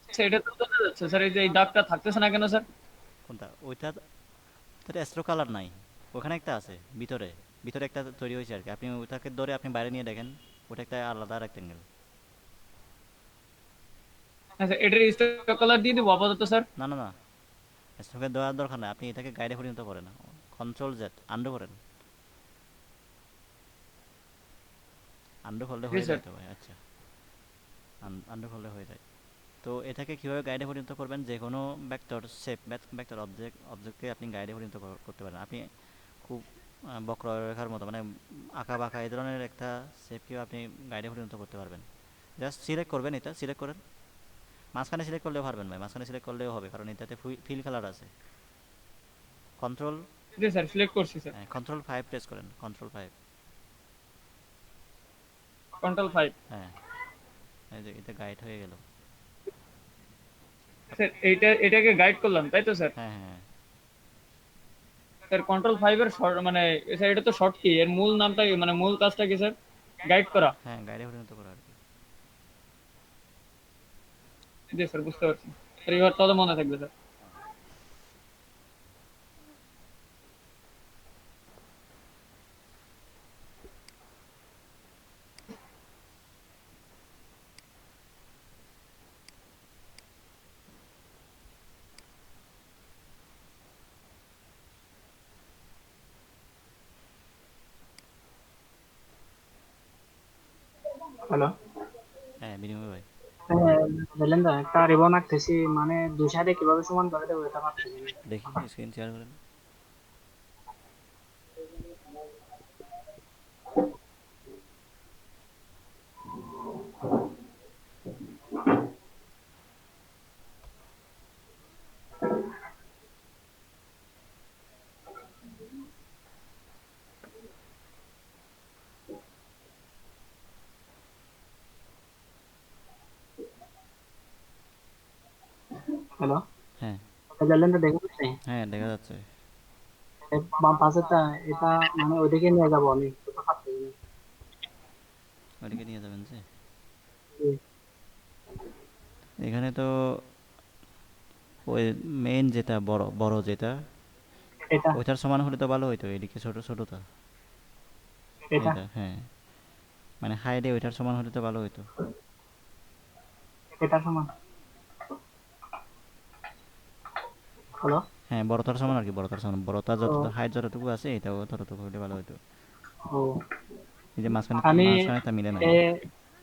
স্যার এটা তো চলে যাচ্ছে স্যার, এই যে এই দাগটা থাকতেছে না কেন স্যার? কোনটা? ওইটা তো অ্যাস্ট্রো কালার নাই, ওখানে একটা আছে ভিতরে, ভিতরে একটা তৈরি হয়েছে আর কি। আপনি ওটাকে ধরে আপনি বাইরে নিয়ে দেখেন, ওটা একটা আলাদা রেক্ট্যাঙ্গেল। আচ্ছা এটার স্টক কালার দিয়ে দিব আপাতত স্যার। না না না, স্মোকের দেওয়ার দরকার নাই, আপনি এটাকে গাইডে পরিণত করেন, কন্ট্রোল জেড আন্ডু করেন, আন্ডু করলে জি হয়ে স্যার। যায় তো ভাই। আচ্ছা, আন্ডু করলে হয়ে যায়। তো এটাকে কীভাবে গাইডে পরিণত করবেন, যে কোনো ভেক্টর শেপ, ভেক্টর অবজেক্টকে আপনি গাইডে পরিণত করতে পারেন। আপনি খুব বক্ররেখার মতো, মানে আঁকা বাঁকা এই ধরনের একটা শেপকেও আপনি গাইডে পরিণত করতে পারবেন। জাস্ট সিলেক্ট করবেন, এটা সিলেক্ট করেন, মাঝখানে সিলেক্ট করলেও পারবেন ভাই, মাঝখানে সিলেক্ট করলেও হবে, কারণ এটাতে ফিল কালার আছে। কন্ট্রোল, জি স্যার, সিলেক্ট করছি স্যার। হ্যাঁ কন্ট্রোল 5 প্রেস করেন, কন্ট্রোল 5। কন্ট্রোল 5। হ্যাঁ, এই যে এটা গাইড হয়ে গেল। স্যার এটাকে গাইড করলাম তাই তো স্যার? হ্যাঁ হ্যাঁ স্যার কন্ট্রোল 5 এর শর্ট মানে স্যার এটা তো শর্ট কি, এর মূল নামটা কি, মানে মূল কাজটা কি স্যার? গাইড করা। হ্যাঁ, গাইডে পরিণত করা আর কি। জি স্যার, বুঝতে পারছি স্যার, এবার তাহলে মনে থাকবে স্যার। হ্যালো। হ্যাঁ বিনিময় ভাই। বললেন তো একটা রিবন আঁকতেছি, মানে দুই সাইডে কিভাবে সমান করে দেবো এটা ভাবতেছি না। দেখি স্ক্রিন শেয়ার করেন। হ্যালো। হ্যাঁ বললেন তো দেখে যাচ্ছে। হ্যাঁ দেখা যাচ্ছে। বাম পাশেরটা এটা মানে ওইদিকে নিয়ে যাবো আমি, এটা ভাবতেছি না। ওইদিকে নিয়ে যাবেন যে, জি, এখানে তো ওই মেইন যেটা বড় বড় যেটা, এটা ওইটার সমান হলে তো ভালো হইতো, এদিকে ছোট ছোটটা। এটা এটা হ্যাঁ, মানে হাইডে ওইটার সমান হলে তো ভালো হইতো। এটা সমান। হ্যালো। হ্যাঁ বড়তার সমান আর কি, বড়তার সমান, বড়তা ও যত হাইট যতটুকু আছে এটাও ততটুকু হলে ভালো হইতো। ও এই যে মাঝখানে, আমি মাঝখানেরটা মিলে নাই, এ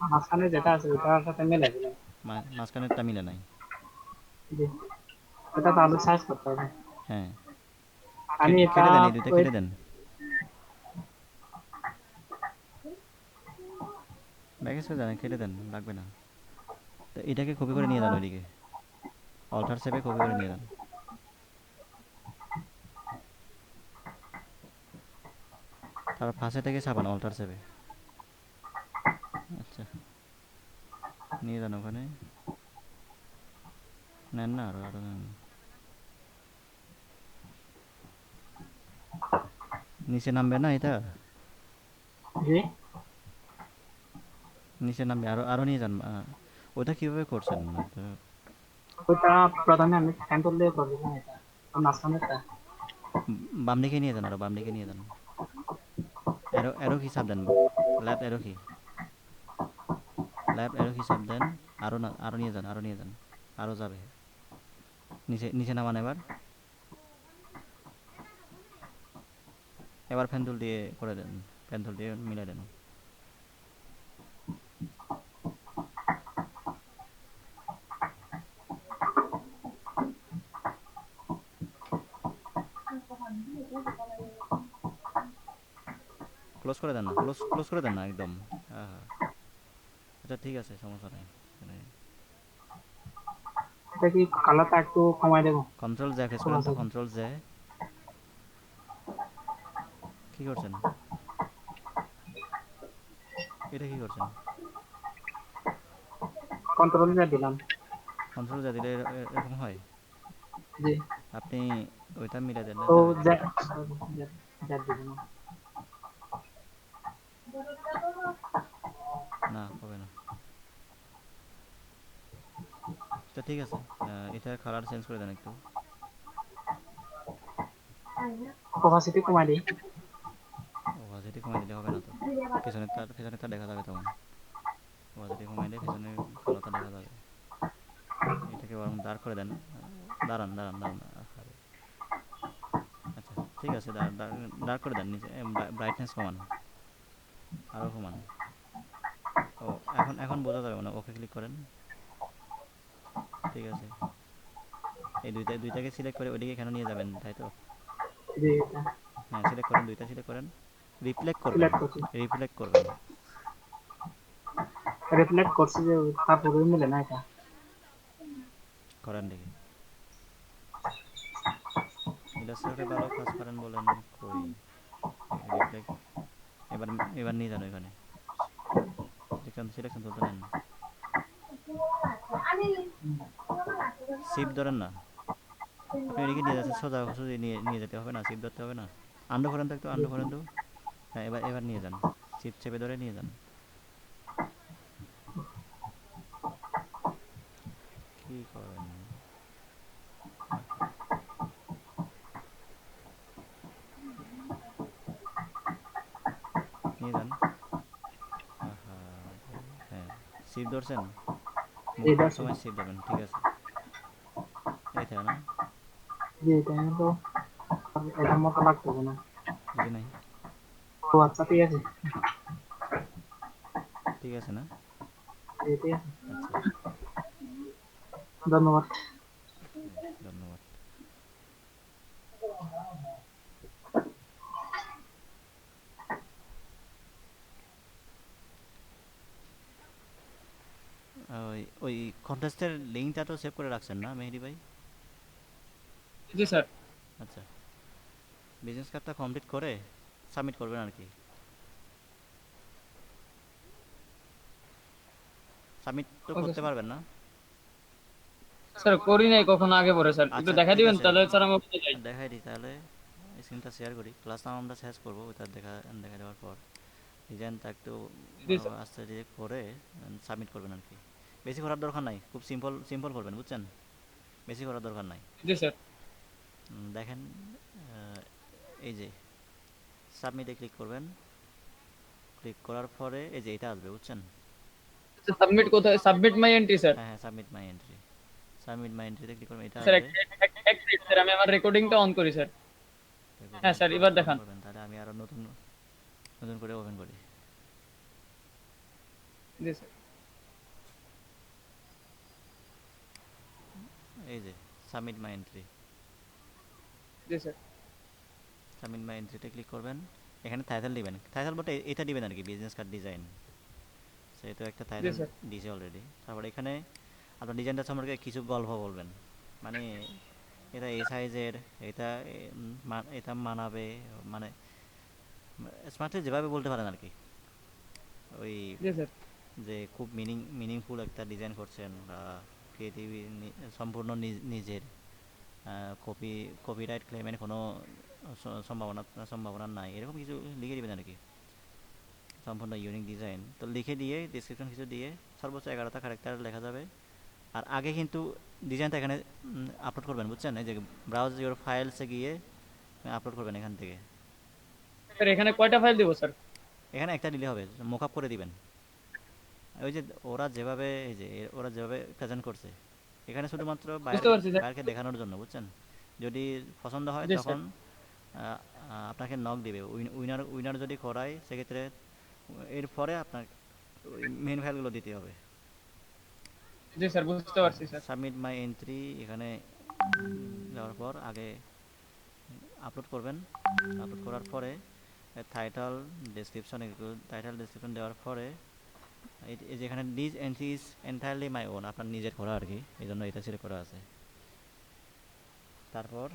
মাঝখানে যেটা আছে ওটার সাথে মিলে দিলাম। মাঝখানেরটা মিলে নাই। জি, ওটা তাহলে সার্চ করতে হবে। হ্যাঁ, আমি এটা কেটে দেন, এই দুইটা ওই কেটে দেন, ব্যাগেজ করে দেন, কেটে দেন, লাগবে না। তো এটাকে কপি করে নিয়ে যান ওইদিকে, অল্টার সেপে কপি করে নিয়ে যান। তারপর ফাঁসে থেকে ছাপান অল্টার সেপে। আচ্ছা, নিয়ে যান ওখানে, নেন না, আরো আরো নেন। নিচে নামবে না এটা, জি, নিচে নামবে, আরো আরো নিয়ে যান। ওটা কিভাবে করছেন তো? ওটা প্রথমে আমি কন্ট্রোল দিয়ে করবো এটা, মাঝখানেরটা। বাম দিকে নিয়ে যান, আরো বাম দিকে নিয়ে যান, এরো এরো কি চাপ দেন, ল্যাব এরো কি, ল্যাব এরো কি চাপ দেন, আরো না, আরো নিয়ে যান, আরো নিয়ে যান, আরো যাবে, নিচে নিচে নামান এবার। এবার পেন্সিল দিয়ে করে দেন, পেন্সিল দিয়ে মিলাই দেন। ক্লোজ করে দেন না, ক্লোজ ক্লোজ করে দেন না একদম। হ্যাঁ হ্যাঁ, আচ্ছা ঠিক আছে, সমস্যা নেই। এটা কি কালারটা একটু কমাই দেবো? কন্ট্রোল জে ফেস ফুল করেন তো, আছে। Control J. কি করছেন, এটা কি করছেন? কন্ট্রোল দিয়ে দিলাম। কন্ট্রোল জে দিলে এরকম হয়? জি। আপনি ওইটা মিলাই দেন না তো তাহলে। দিলাম। না হবে না। তো ঠিক আছে, এটা কালার চেঞ্জ করে দেন একটু। অপাসিটি কমাই দিই। ওভাসিটি কমাই দিলে হবে না তো, পেছনেরটা দেখা যাবে তখন। ওভাসিটি কমাই দিলে পেছনের কালোটা দেখা যাবে। এটাকে বরং দাঁড় করে দেন, দাঁড়ান দাঁড়ান দাঁড়ান, আরে ঠিক আছে, ডার্ক করে দেন, নিচে ব্রাইটনেস কমান, আরও কমান। ও এখন এখন বোঝা যাবে না, ওকে ক্লিক করেন। ঠিক আছে, এই দুইটাকে সিলেক্ট করে ওইদিকে কেন নিয়ে যাবেন, তাই তো? জি এটা হ্যাঁ, সিলেক্ট করেন, দুইটা সিলেক্ট করেন, রিফ্লেক্ট করবেন, সিলেক্ট করছি, রিফ্লেক্ট করবেন। রিফ্লেক্ট করছি যে তারপরে মিলে না এটা। করেন দেখি, ইলাস্ট্রেটরে ভালো কাজ করেন বলেন, কই রিফ্লেক্ট। এবার এবার নিয়ে যান ওইখানে, সিলেকশন সিলেকশন তুলতে নেন, শিপ ধরেন না, আপনি ওইদিকে নিয়ে যাচ্ছেন, সোজা সোজা নিয়ে নিয়ে যেতে হবে না, শিপ ধরতে হবে না। আন্ডু করেন তো, একটু আন্ডু করেন তো। হ্যাঁ, এবার এবার নিয়ে যান, শিপ চেপে ধরে নিয়ে যান। কি করেন, নিয়ে যান। আহা, হ্যাঁ, শিপ ধরছেন, মুভ জি করার ধরছি, সময় শিপ ধরবেন, ঠিক আছে। এই থাকে না, জি এটা তো এটার মতো লাগতেছে না। বুঝি নাই, ও আচ্ছা ঠিক আছে, ঠিক আছে না, জি, ঠিক আছে, আচ্ছা, ধন্যবাদ। ধন্যবাদ। ওই ওই কন্টেস্টের লিঙ্কটা তো সেভ করে রাখছেন না মেহেদি ভাই? জি স্যার। আচ্ছা, বিজনেস কার্ডটা কমপ্লিট করে সাবমিট করবেন আর কি, সাবমিট তো ওকে করতে স্যার। পারবেন না? স্যার করি নাই কখনো, আগে পরে স্যার একটু আচ্ছা, দেখা ঠিক দিবেন আছে, তাহলে স্যার আমি ওখানে যাই। দেখাই দিই তাহলে, স্ক্রিনটা শেয়ার করি, ক্লাস নাম আমরা শেষ করবো, ওইটা দেখা দেওয়ার পর ডিজাইনটা একটু জি স্যার। আস্তে ধীরে করে সাবমিট করবেন আর কি। বেশি করার দরকার নাই, খুব সিম্পল সিম্পল করবেন, বুঝছেন? বেশি করার দরকার নাই। জি স্যার। দেখেন, এই যে সাবমিটে ক্লিক করবেন, ক্লিক করার পরে এই যে এটা আসবে, বুঝছেন? সাবমিট কোথায়? Submit my entry sir. হ্যাঁ হ্যাঁ, submit my entry, submit my এন্ট্রিতে ক্লিক করবেন, এটা স্যার আসবে। এক মিনিট স্যার, আমি আমার রেকর্ডিংটা অন করি স্যার। হ্যাঁ রেকর্ডিংটা স্যার, এবার অন দেখান। করবেন, তাহলে আমি আরও নতুন নতুন করে ওপেন করি। জি স্যার। এই যে সাবমিট মাই এন্ট্রি, জি স্যার। সাবমিট মাই এন্ট্রিতে ক্লিক করবেন, এখানে টাইটেল দিবেন, টাইটেল বলতে এটা দিবেন আর কি, বিজনেস কার্ড ডিজাইন, সেহেতু একটা জি টাইটেল স্যার। দিয়েছে অলরেডি। তারপরে এখানে আপনার ডিজাইনটা সম্পর্কে কিছু গল্প বলবেন, মানে এটা এই সাইজের, এটা এটা মানাবে, মানে স্মার্টলি যেভাবে বলতে পারেন আর কি, ওই জি স্যার। যে খুব মিনিংফুল একটা ডিজাইন করছেন, বা ক্রিয়েটিভ, সম্পূর্ণ নিজের, কপি কপিরাইট ক্লেমের কোনো সম্ভাবনা সম্ভাবনা নাই, এরকম কিছু লিখে দেবেন আর কি, সম্পূর্ণ ইউনিক ডিজাইন তো লিখে দিয়ে ডিসক্রিপশন কিছু দিয়ে, সর্বোচ্চ 11টা ক্যারেক্টার লেখা যাবে। আর আগে কিন্তু ডিজাইনটা এখানে আপলোড করবেন, বুঝছেন? এই যে ব্রাউজ ইউর ফাইলসে গিয়ে আপলোড করবেন এখান থেকে, স্যার এখানে কয়টা ফাইল দিব স্যার? এখানে একটা দিলে হবে, মোক আপ করে দিবেন। ওই যে ওরা যেভাবে, এই যে ওরা যেভাবে প্রেজেন্ট করছে, এখানে শুধুমাত্র বুঝতে পারছি স্যার। বাইরকে দেখানোর জন্য, বুঝছেন? যদি পছন্দ হয় জি স্যার। তখন আপনাকে নক দিবে, উইনার উইনার যদি করায় সেক্ষেত্রে এরপরে আপনার ওই মেন ফাইলগুলো দিতে হবে। জি স্যার, বুঝতে পারছি স্যার। সাবমিট মাই এন্ট্রি এখানে দেওয়ার পর আগে আপলোড করবেন, আপলোড করার পরে টাইটেল ডেসক্রিপশন, টাইটেল ডেসক্রিপশন দেওয়ার পরে এই যে এখানে this entry is entirely my own, আপনার নিজের করা আর কি, এই জন্য এটা সিলেক্ট করা আছে। তারপর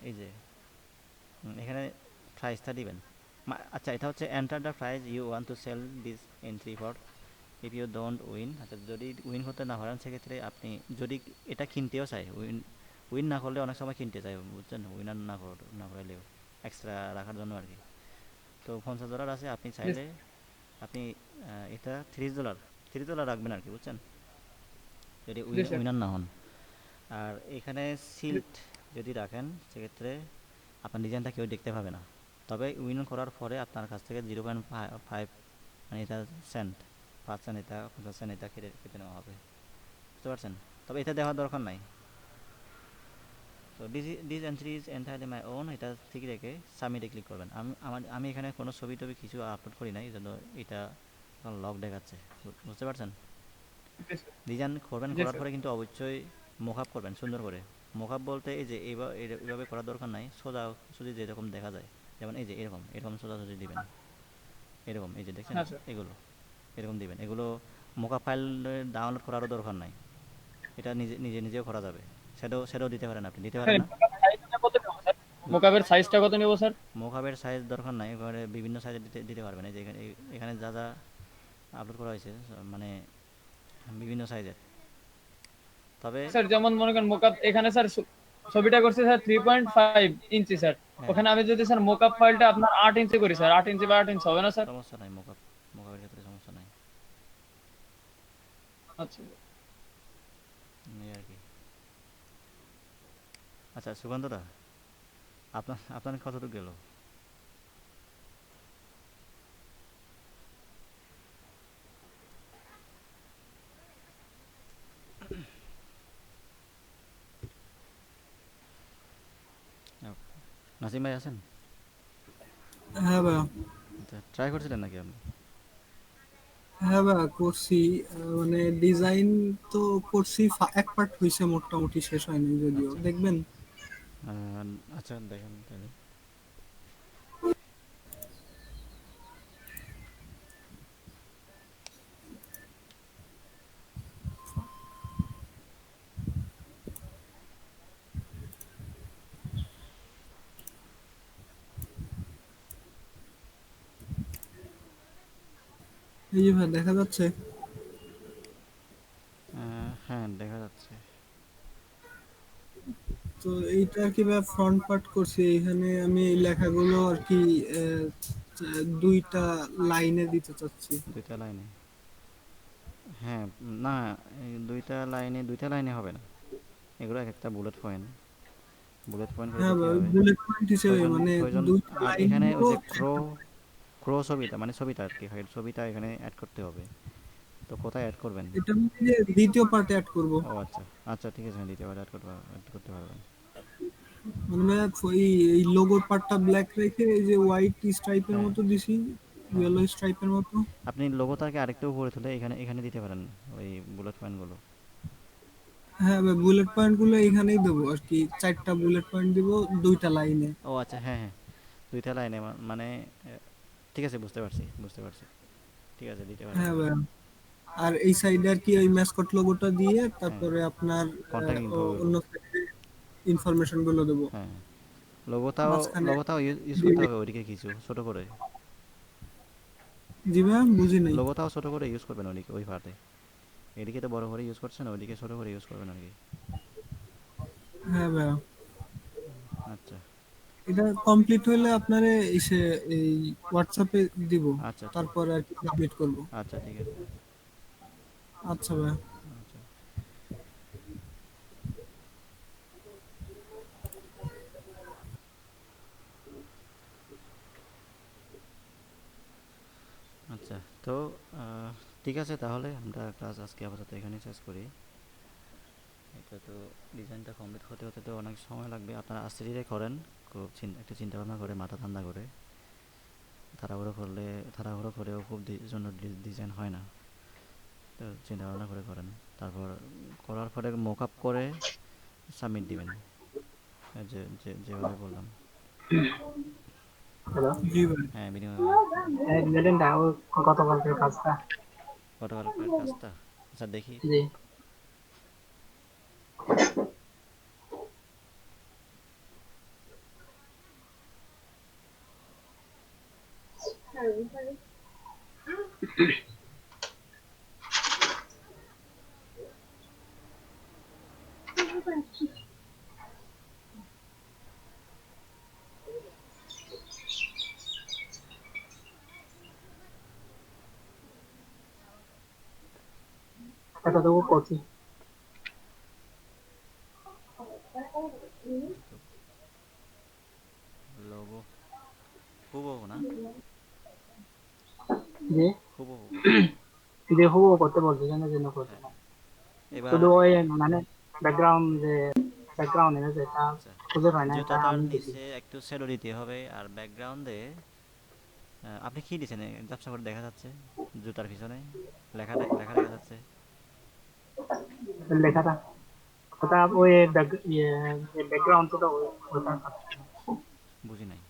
এই যে এখানে প্রাইসটা দিবেন। আচ্ছা, এটা হচ্ছে enter the price you want to sell this entry for, if you don't win. আচ্ছা, যদি উইন করতে না পারেন সেক্ষেত্রে আপনি যদি এটা কিনতেও চাই, উইন না করলে অনেক সময় কিনতে চাই, বুঝছেন? উইনার না করলেও এক্সট্রা রাখার জন্য আর কি। তো $50 আছে, আপনি জি চাইলে আপনি এটা $3 রাখবেন আর কি, বুঝছেন? যদি জি স্যার। উইনার না হন। আর এখানে সিল্ট যদি রাখেন সেক্ষেত্রে আপনার ডিজাইনটা কেউ দেখতে পাবে না, তবে উইন করার পরে আপনার কাছ থেকে 0.5 মানে এটা সেন্ট, 5 সেন্ট এটা 50 সেন্ট এটা কেটে কেটে নেওয়া হবে, বুঝতে পারছেন? তবে এটা দেওয়ার দরকার নাই, তো this entry is entirely my own, এটা ঠিক রেখে সাবমিটে ক্লিক করবেন। আমি এখানে কোনো ছবি টবি কিছু আপলোড করি নাই, এই জন্য এটা লক দেখাচ্ছে। বুঝতে পারছেন? জি স্যার। ডিজাইন করবেন, জি করার স্যার। পরে কিন্তু অবশ্যই মোকআপ করবেন সুন্দর করে। মোকআপ বলতে এই যে এইভাবে করার দরকার নাই, সোজা সুজি যেরকম দেখা যায়, যেমন এই যে এরকম এরকম সোজাসুজি দিবেন, এরকম এই যে দেখছেন হ্যাঁ স্যার। এগুলো এরকম দিবেন। এগুলো মোকআপ ফাইল ডাউনলোড করারও দরকার নাই, এটা নিজে নিজে নিজেও করা যাবে। সেটাও দিতে পারেন, আপনি দিতে পারেন স্যার না? সাইজটা কত নেব স্যার? মোকাবের সাইজটা কত নেব স্যার? মোকআপের সাইজ দরকার নাই, এবারে বিভিন্ন সাইজে দিতে দিতে পারবেন। এই যে এখানে যা যা আপলোড করা হয়েছে মানে বিভিন্ন সাইজের। তবে স্যার যেমন মনে করেন মোকআপ এখানে স্যার ছবিটা করছে স্যার 3.5 ইঞ্চি স্যার। হ্যাঁ, ওখানে আমি যদি স্যার মোকআপ ফাইলটা আপনার 8 ইঞ্চি করি স্যার, 8 ইঞ্চি বা 8 ইঞ্চি হবে না স্যার? সমস্যা নাই, মোকআপের ক্ষেত্রে সমস্যা নাই, আচ্ছা। এই আর কি। আচ্ছা সুকান্তদা, আপনার কতটুকু গেল? নাসিম ভাই আছেন? হ্যাঁ ভাইয়া। আচ্ছা, ট্রাই করছিলেন নাকি আপনি? হ্যাঁ ভাইয়া করছি। মানে ডিজাইন তো করছি, এক পার্ট হয়েছে, মোটামুটি শেষ হয়নি যদিও, আচ্ছা, দেখবেন। আচ্ছা দেখেন তাহলে। এই যে ভাই দেখা যাচ্ছে। হ্যাঁ দেখা যাচ্ছে। তো এইটা আর কি ভাই ফ্রন্ট পার্ট করছি, এখানে আমি এই লেখাগুলো আর কি দুইটা লাইনে দিতে চাচ্ছি। দুইটা লাইনে? হ্যাঁ, না, এই দুইটা লাইনে হবে না, এগুলো এক একটা বুলেট পয়েন্ট করে হ্যাঁ দিতে ভাই, হবে। বুলেট পয়েন্ট হিসেবে প্রয়োজন মানে প্রয়োজন দুইটা আর লাইন এখানে দিব। ওই যে ক্রো ছবিটা, মানে ছবিটা আর কি, ছবিটা এখানে অ্যাড করতে হবে। তো কোথায় অ্যাড করবেন? এটা আমি যে দ্বিতীয় পার্টে অ্যাড করব। ও আচ্ছা, আচ্ছা ঠিক আছে, দ্বিতীয়বার অ্যাড করতে পারবেন। মানে ভাই এই লোগোর পার্টটা ব্ল্যাক রেখে এই যে হোয়াইট স্ট্রাইপের হ্যাঁ, মতো দিছি, হ্যাঁ, ইয়েলো হ্যাঁ, স্ট্রাইপের মতো। আপনি লোগোটাকে আরেকটু উপরে তুলে এখানে এখানে দিতে পারেন, ওই বুলেট পয়েন্টগুলো। হ্যাঁ ভাই, বুলেট পয়েন্ট গুলো এখানেই দেবো আর কি, চারটা বুলেট পয়েন্ট দিব দুইটা লাইনে। ও আচ্ছা, হ্যাঁ হ্যাঁ, দুইটা লাইনে মানে ঠিক আছে, বুঝতে পারছি, ঠিক আছে দিতে পারেন। হ্যাঁ ভাই, আর এই সাইডে আর কি ওই ম্যাসকট লোগোটা দিয়ে হ্যাঁ, তারপরে আপনার কন্ট্যাক্ট ইনফোগুলো। অন্য সাইডে ইনফরমেশন গুলো দেবো হ্যাঁ, লোগোটাও মাঝখানে। লোগোটাও ইউজ করতে হবে ওইদিকে কিছু ছোট করে। জি ভাই, বুঝি নাই। লোগোটাও ছোট করে ইউজ করবেন ওইদিকে, ওই পার্টে। এদিকে তো বড় করে ইউজ করছেন, ওইদিকে ছোট করে ইউজ করবেন আর কি। হ্যাঁ ভাই, আচ্ছা, এটা কমপ্লিট হলে আপনারে এসে এই হোয়াটসঅ্যাপে দিব, আচ্ছা ঠিক, তারপরে আর কি সাবমিট করব। আচ্ছা ঠিক আছে, আচ্ছা ভাই। আচ্ছা, আচ্ছা। তো ঠিক আছে, তাহলে আমরা ক্লাস আজকে আপাতত এখানেই শেষ করি। এটা তো ডিজাইনটা কমপ্লিট হতে হতে তো অনেক সময় লাগবে, আপনারা আস্তে ধীরে করেন, খুব একটু চিন্তা ভাবনা করে, মাথা ঠান্ডা করে। তাড়াহুড়ো করেও খুব জন্য ডিজাইন হয় না, তো চিন্তা ভাবনা করে করেন। তারপর করার পরে মোকআপ করে সাবমিট দিবেন, যেভাবে বললাম। হ্যালো। জি ভাই। হ্যাঁ, বিনিময় ভাই। দিলেন না ও গতকালকের কাজটা? গতকালকার কাজটা? আচ্ছা দেখি। জি। এতটুকু করছি। লোগো হুবহু না? জি। হুবহু। দেখো ও করতে বলছে, জন্য করছে হ্যাঁ, না। এবার শুধু ওই মানে ব্যাকগ্রাউন্ড যে ব্যাকগ্রাউন্ড ইমেজ এটা আচ্ছা, খুঁজে পাই না, এটা জুতাটার আমি দিছি। নিচে একটু শ্যাডো দিতে হবে, আর ব্যাকগ্রাউন্ডে আপনি কি দিয়েছেন ঝাপসা করে দেখা যাচ্ছে জুতার পিছনে লেখা লেখা দেখা যাচ্ছে। লেখাটা ওটা ওই ব্যাকগ্রাউন্ড তো ওটা বুঝি নাই।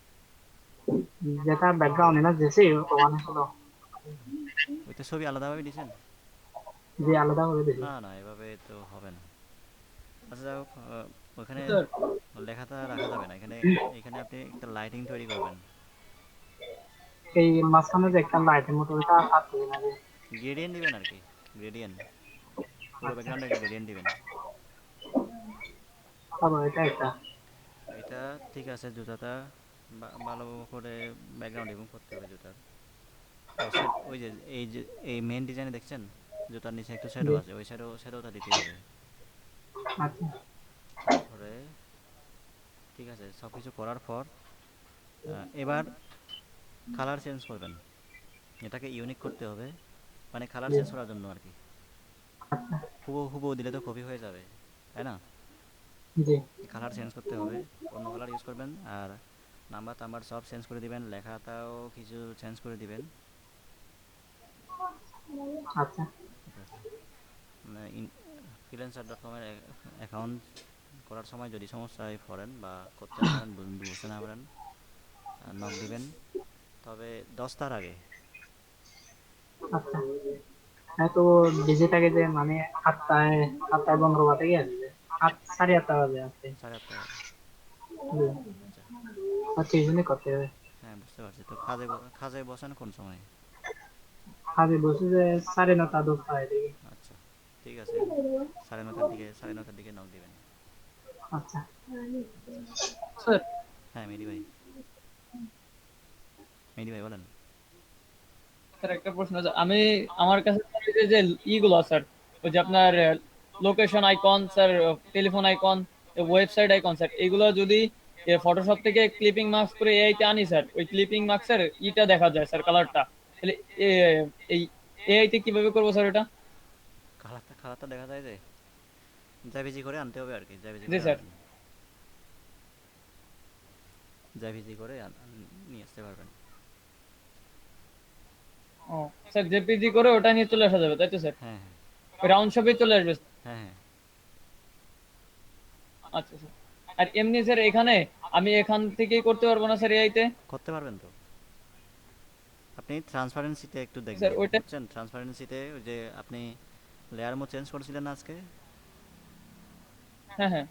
যেটা ব্যাকগ্রাউন্ড ইমেজ দিছি ওখানে ছিল, ওইটা ছবি আলাদাভাবে দিয়েছেন? যে আলাদা করে দিছি। না না, এভাবে তো হবে না। আচ্ছা যাই হোক, ওখানে স্যার লেখাটা রাখা যাবে না, এখানে এখানে আপনি একটা লাইটিং তৈরি করবেন। এই মাঝখানে যে একটা লাইটের মতো ওইটা কাটতে দিন আগে। গ্রেডিয়েন্ট দিবেন আর কি, গ্রেডিয়েন্ট, পুরো আচ্ছা, ব্যাকগ্রাউন্ডে একটা গ্রেডিয়েন্ট দিবেন। তারপর এটা একটা। এটা ঠিক আছে, জুতাটা ভালো করে ব্যাকগ্রাউন্ড এবং করতে হবে জুতার। ও সেট, ওই যে এই মেন ডিজাইনে দেখছেন জুতার নিচে একটু শ্যাডো জি, আছে, ওই শ্যাডোটা দিতেই হবে। আচ্ছা, তারপরে ঠিক আছে, সব কিছু করার পর এবার কালার চেঞ্জ করবেন, এটাকে ইউনিক করতে হবে, মানে কালার জি, চেঞ্জ করার জন্য আর কি। আচ্ছা, হুবহু দিলে তো কপি হয়ে যাবে, তাই না? জি, কালার চেঞ্জ করতে হবে, অন্য কালার ইউজ করবেন, আর নাম্বার টাম্বার সব চেঞ্জ করে দিবেন, লেখাটাও কিছু চেঞ্জ করে দিবেন। আচ্ছা, ঠিক আছে, মানে ফ্রিল্যান্সার.কমের অ্যাকাউন্ট করার সময় যদি সমস্যায় পড়েন বা করতে না পারেন, বুঝতে না পারেন, নক দিবেন, তবে 10টার আগে। আচ্ছা। হ্যাঁ, তো ডিজে থাকে যে মানে আটটায়, আটটায় বন্ধ হওয়া থেকে আসবে, 8, 8:30 বাজে আসছে। 8:30 বাজে। জি, আচ্ছা, আচ্ছা, এই জন্যই করতে হবে। হ্যাঁ বুঝতে পারছি। তো খাজে বসেন কোন সময়? আগে বলছি যে 9:30, 10টা এদিকে। আচ্ছা ঠিক আছে, 9:30-9:30 নক দিবেন। আচ্ছা, আচ্ছা, স্যার হ্যাঁ মেহেদি ভাই বলেন। স্যার একটা প্রশ্ন আছে, আমি আমার কাছে স্যার এই যে ইগুলো স্যার, ওই যে আপনার location icon sir, telephone icon, website icon sir, এগুলো যদি ফটোশপ থেকে ক্লিপিং মার্কস করে এআই তে আনি স্যার, ওই ক্লিপিং মার্কসের ইটা দেখা যায় স্যার, কালারটা, তাহলে এই এআই তে কিভাবে করবো স্যার এটা? কালারটা দেখা যায় যে জ্যাভিজি করে আনতে হবে আর কি, জ্যাভিজি জি করে স্যার। আনবেন, জ্যাভিজি করে নিয়ে আসতে পারবেন। ও স্যার, জেপিজি করে ওটা নিয়ে চলে আসা যাবে তাই তো স্যার? হ্যাঁ হ্যাঁ রাউন্ড শপে চলে আসবে? হ্যাঁ হ্যাঁ, আচ্ছা স্যার। আর এমনি স্যার এখানে আমি এখান থেকেই করতে পারবো না স্যার এআই তে? করতে পারবেন তো। আপনি ট্রান্সপারেন্সিতে একটু স্যার দেখবেন, ওইটা, বুঝছেন? ট্রান্সপারেন্সিতে ওই যে আপনি লেয়ার মোড চেঞ্জ করেছিলেন না আজকে, হ্যাঁ হ্যাঁ,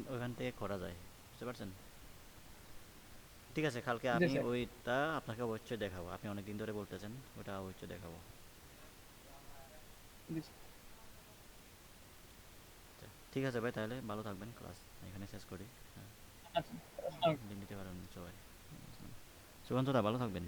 ওইখান থেকে করা যায়, বুঝতে পারছেন? ঠিক আছে, কালকে জি আমি স্যার। ওইটা আপনাকে অবশ্যই দেখাবো, আপনি অনেক দিন ধরে বলতেছেন, ওটা অবশ্যই দেখাবো। জি স্যার। আচ্ছা, ঠিক আছে ভাই, তাহলে ভালো থাকবেন, ক্লাস এখানে শেষ করি। হ্যাঁ, আচ্ছা, আসসালামু আলাইকুম। লিখ নিতে পারেন সবাই। সুকান্ত দা ভালো থাকবেন।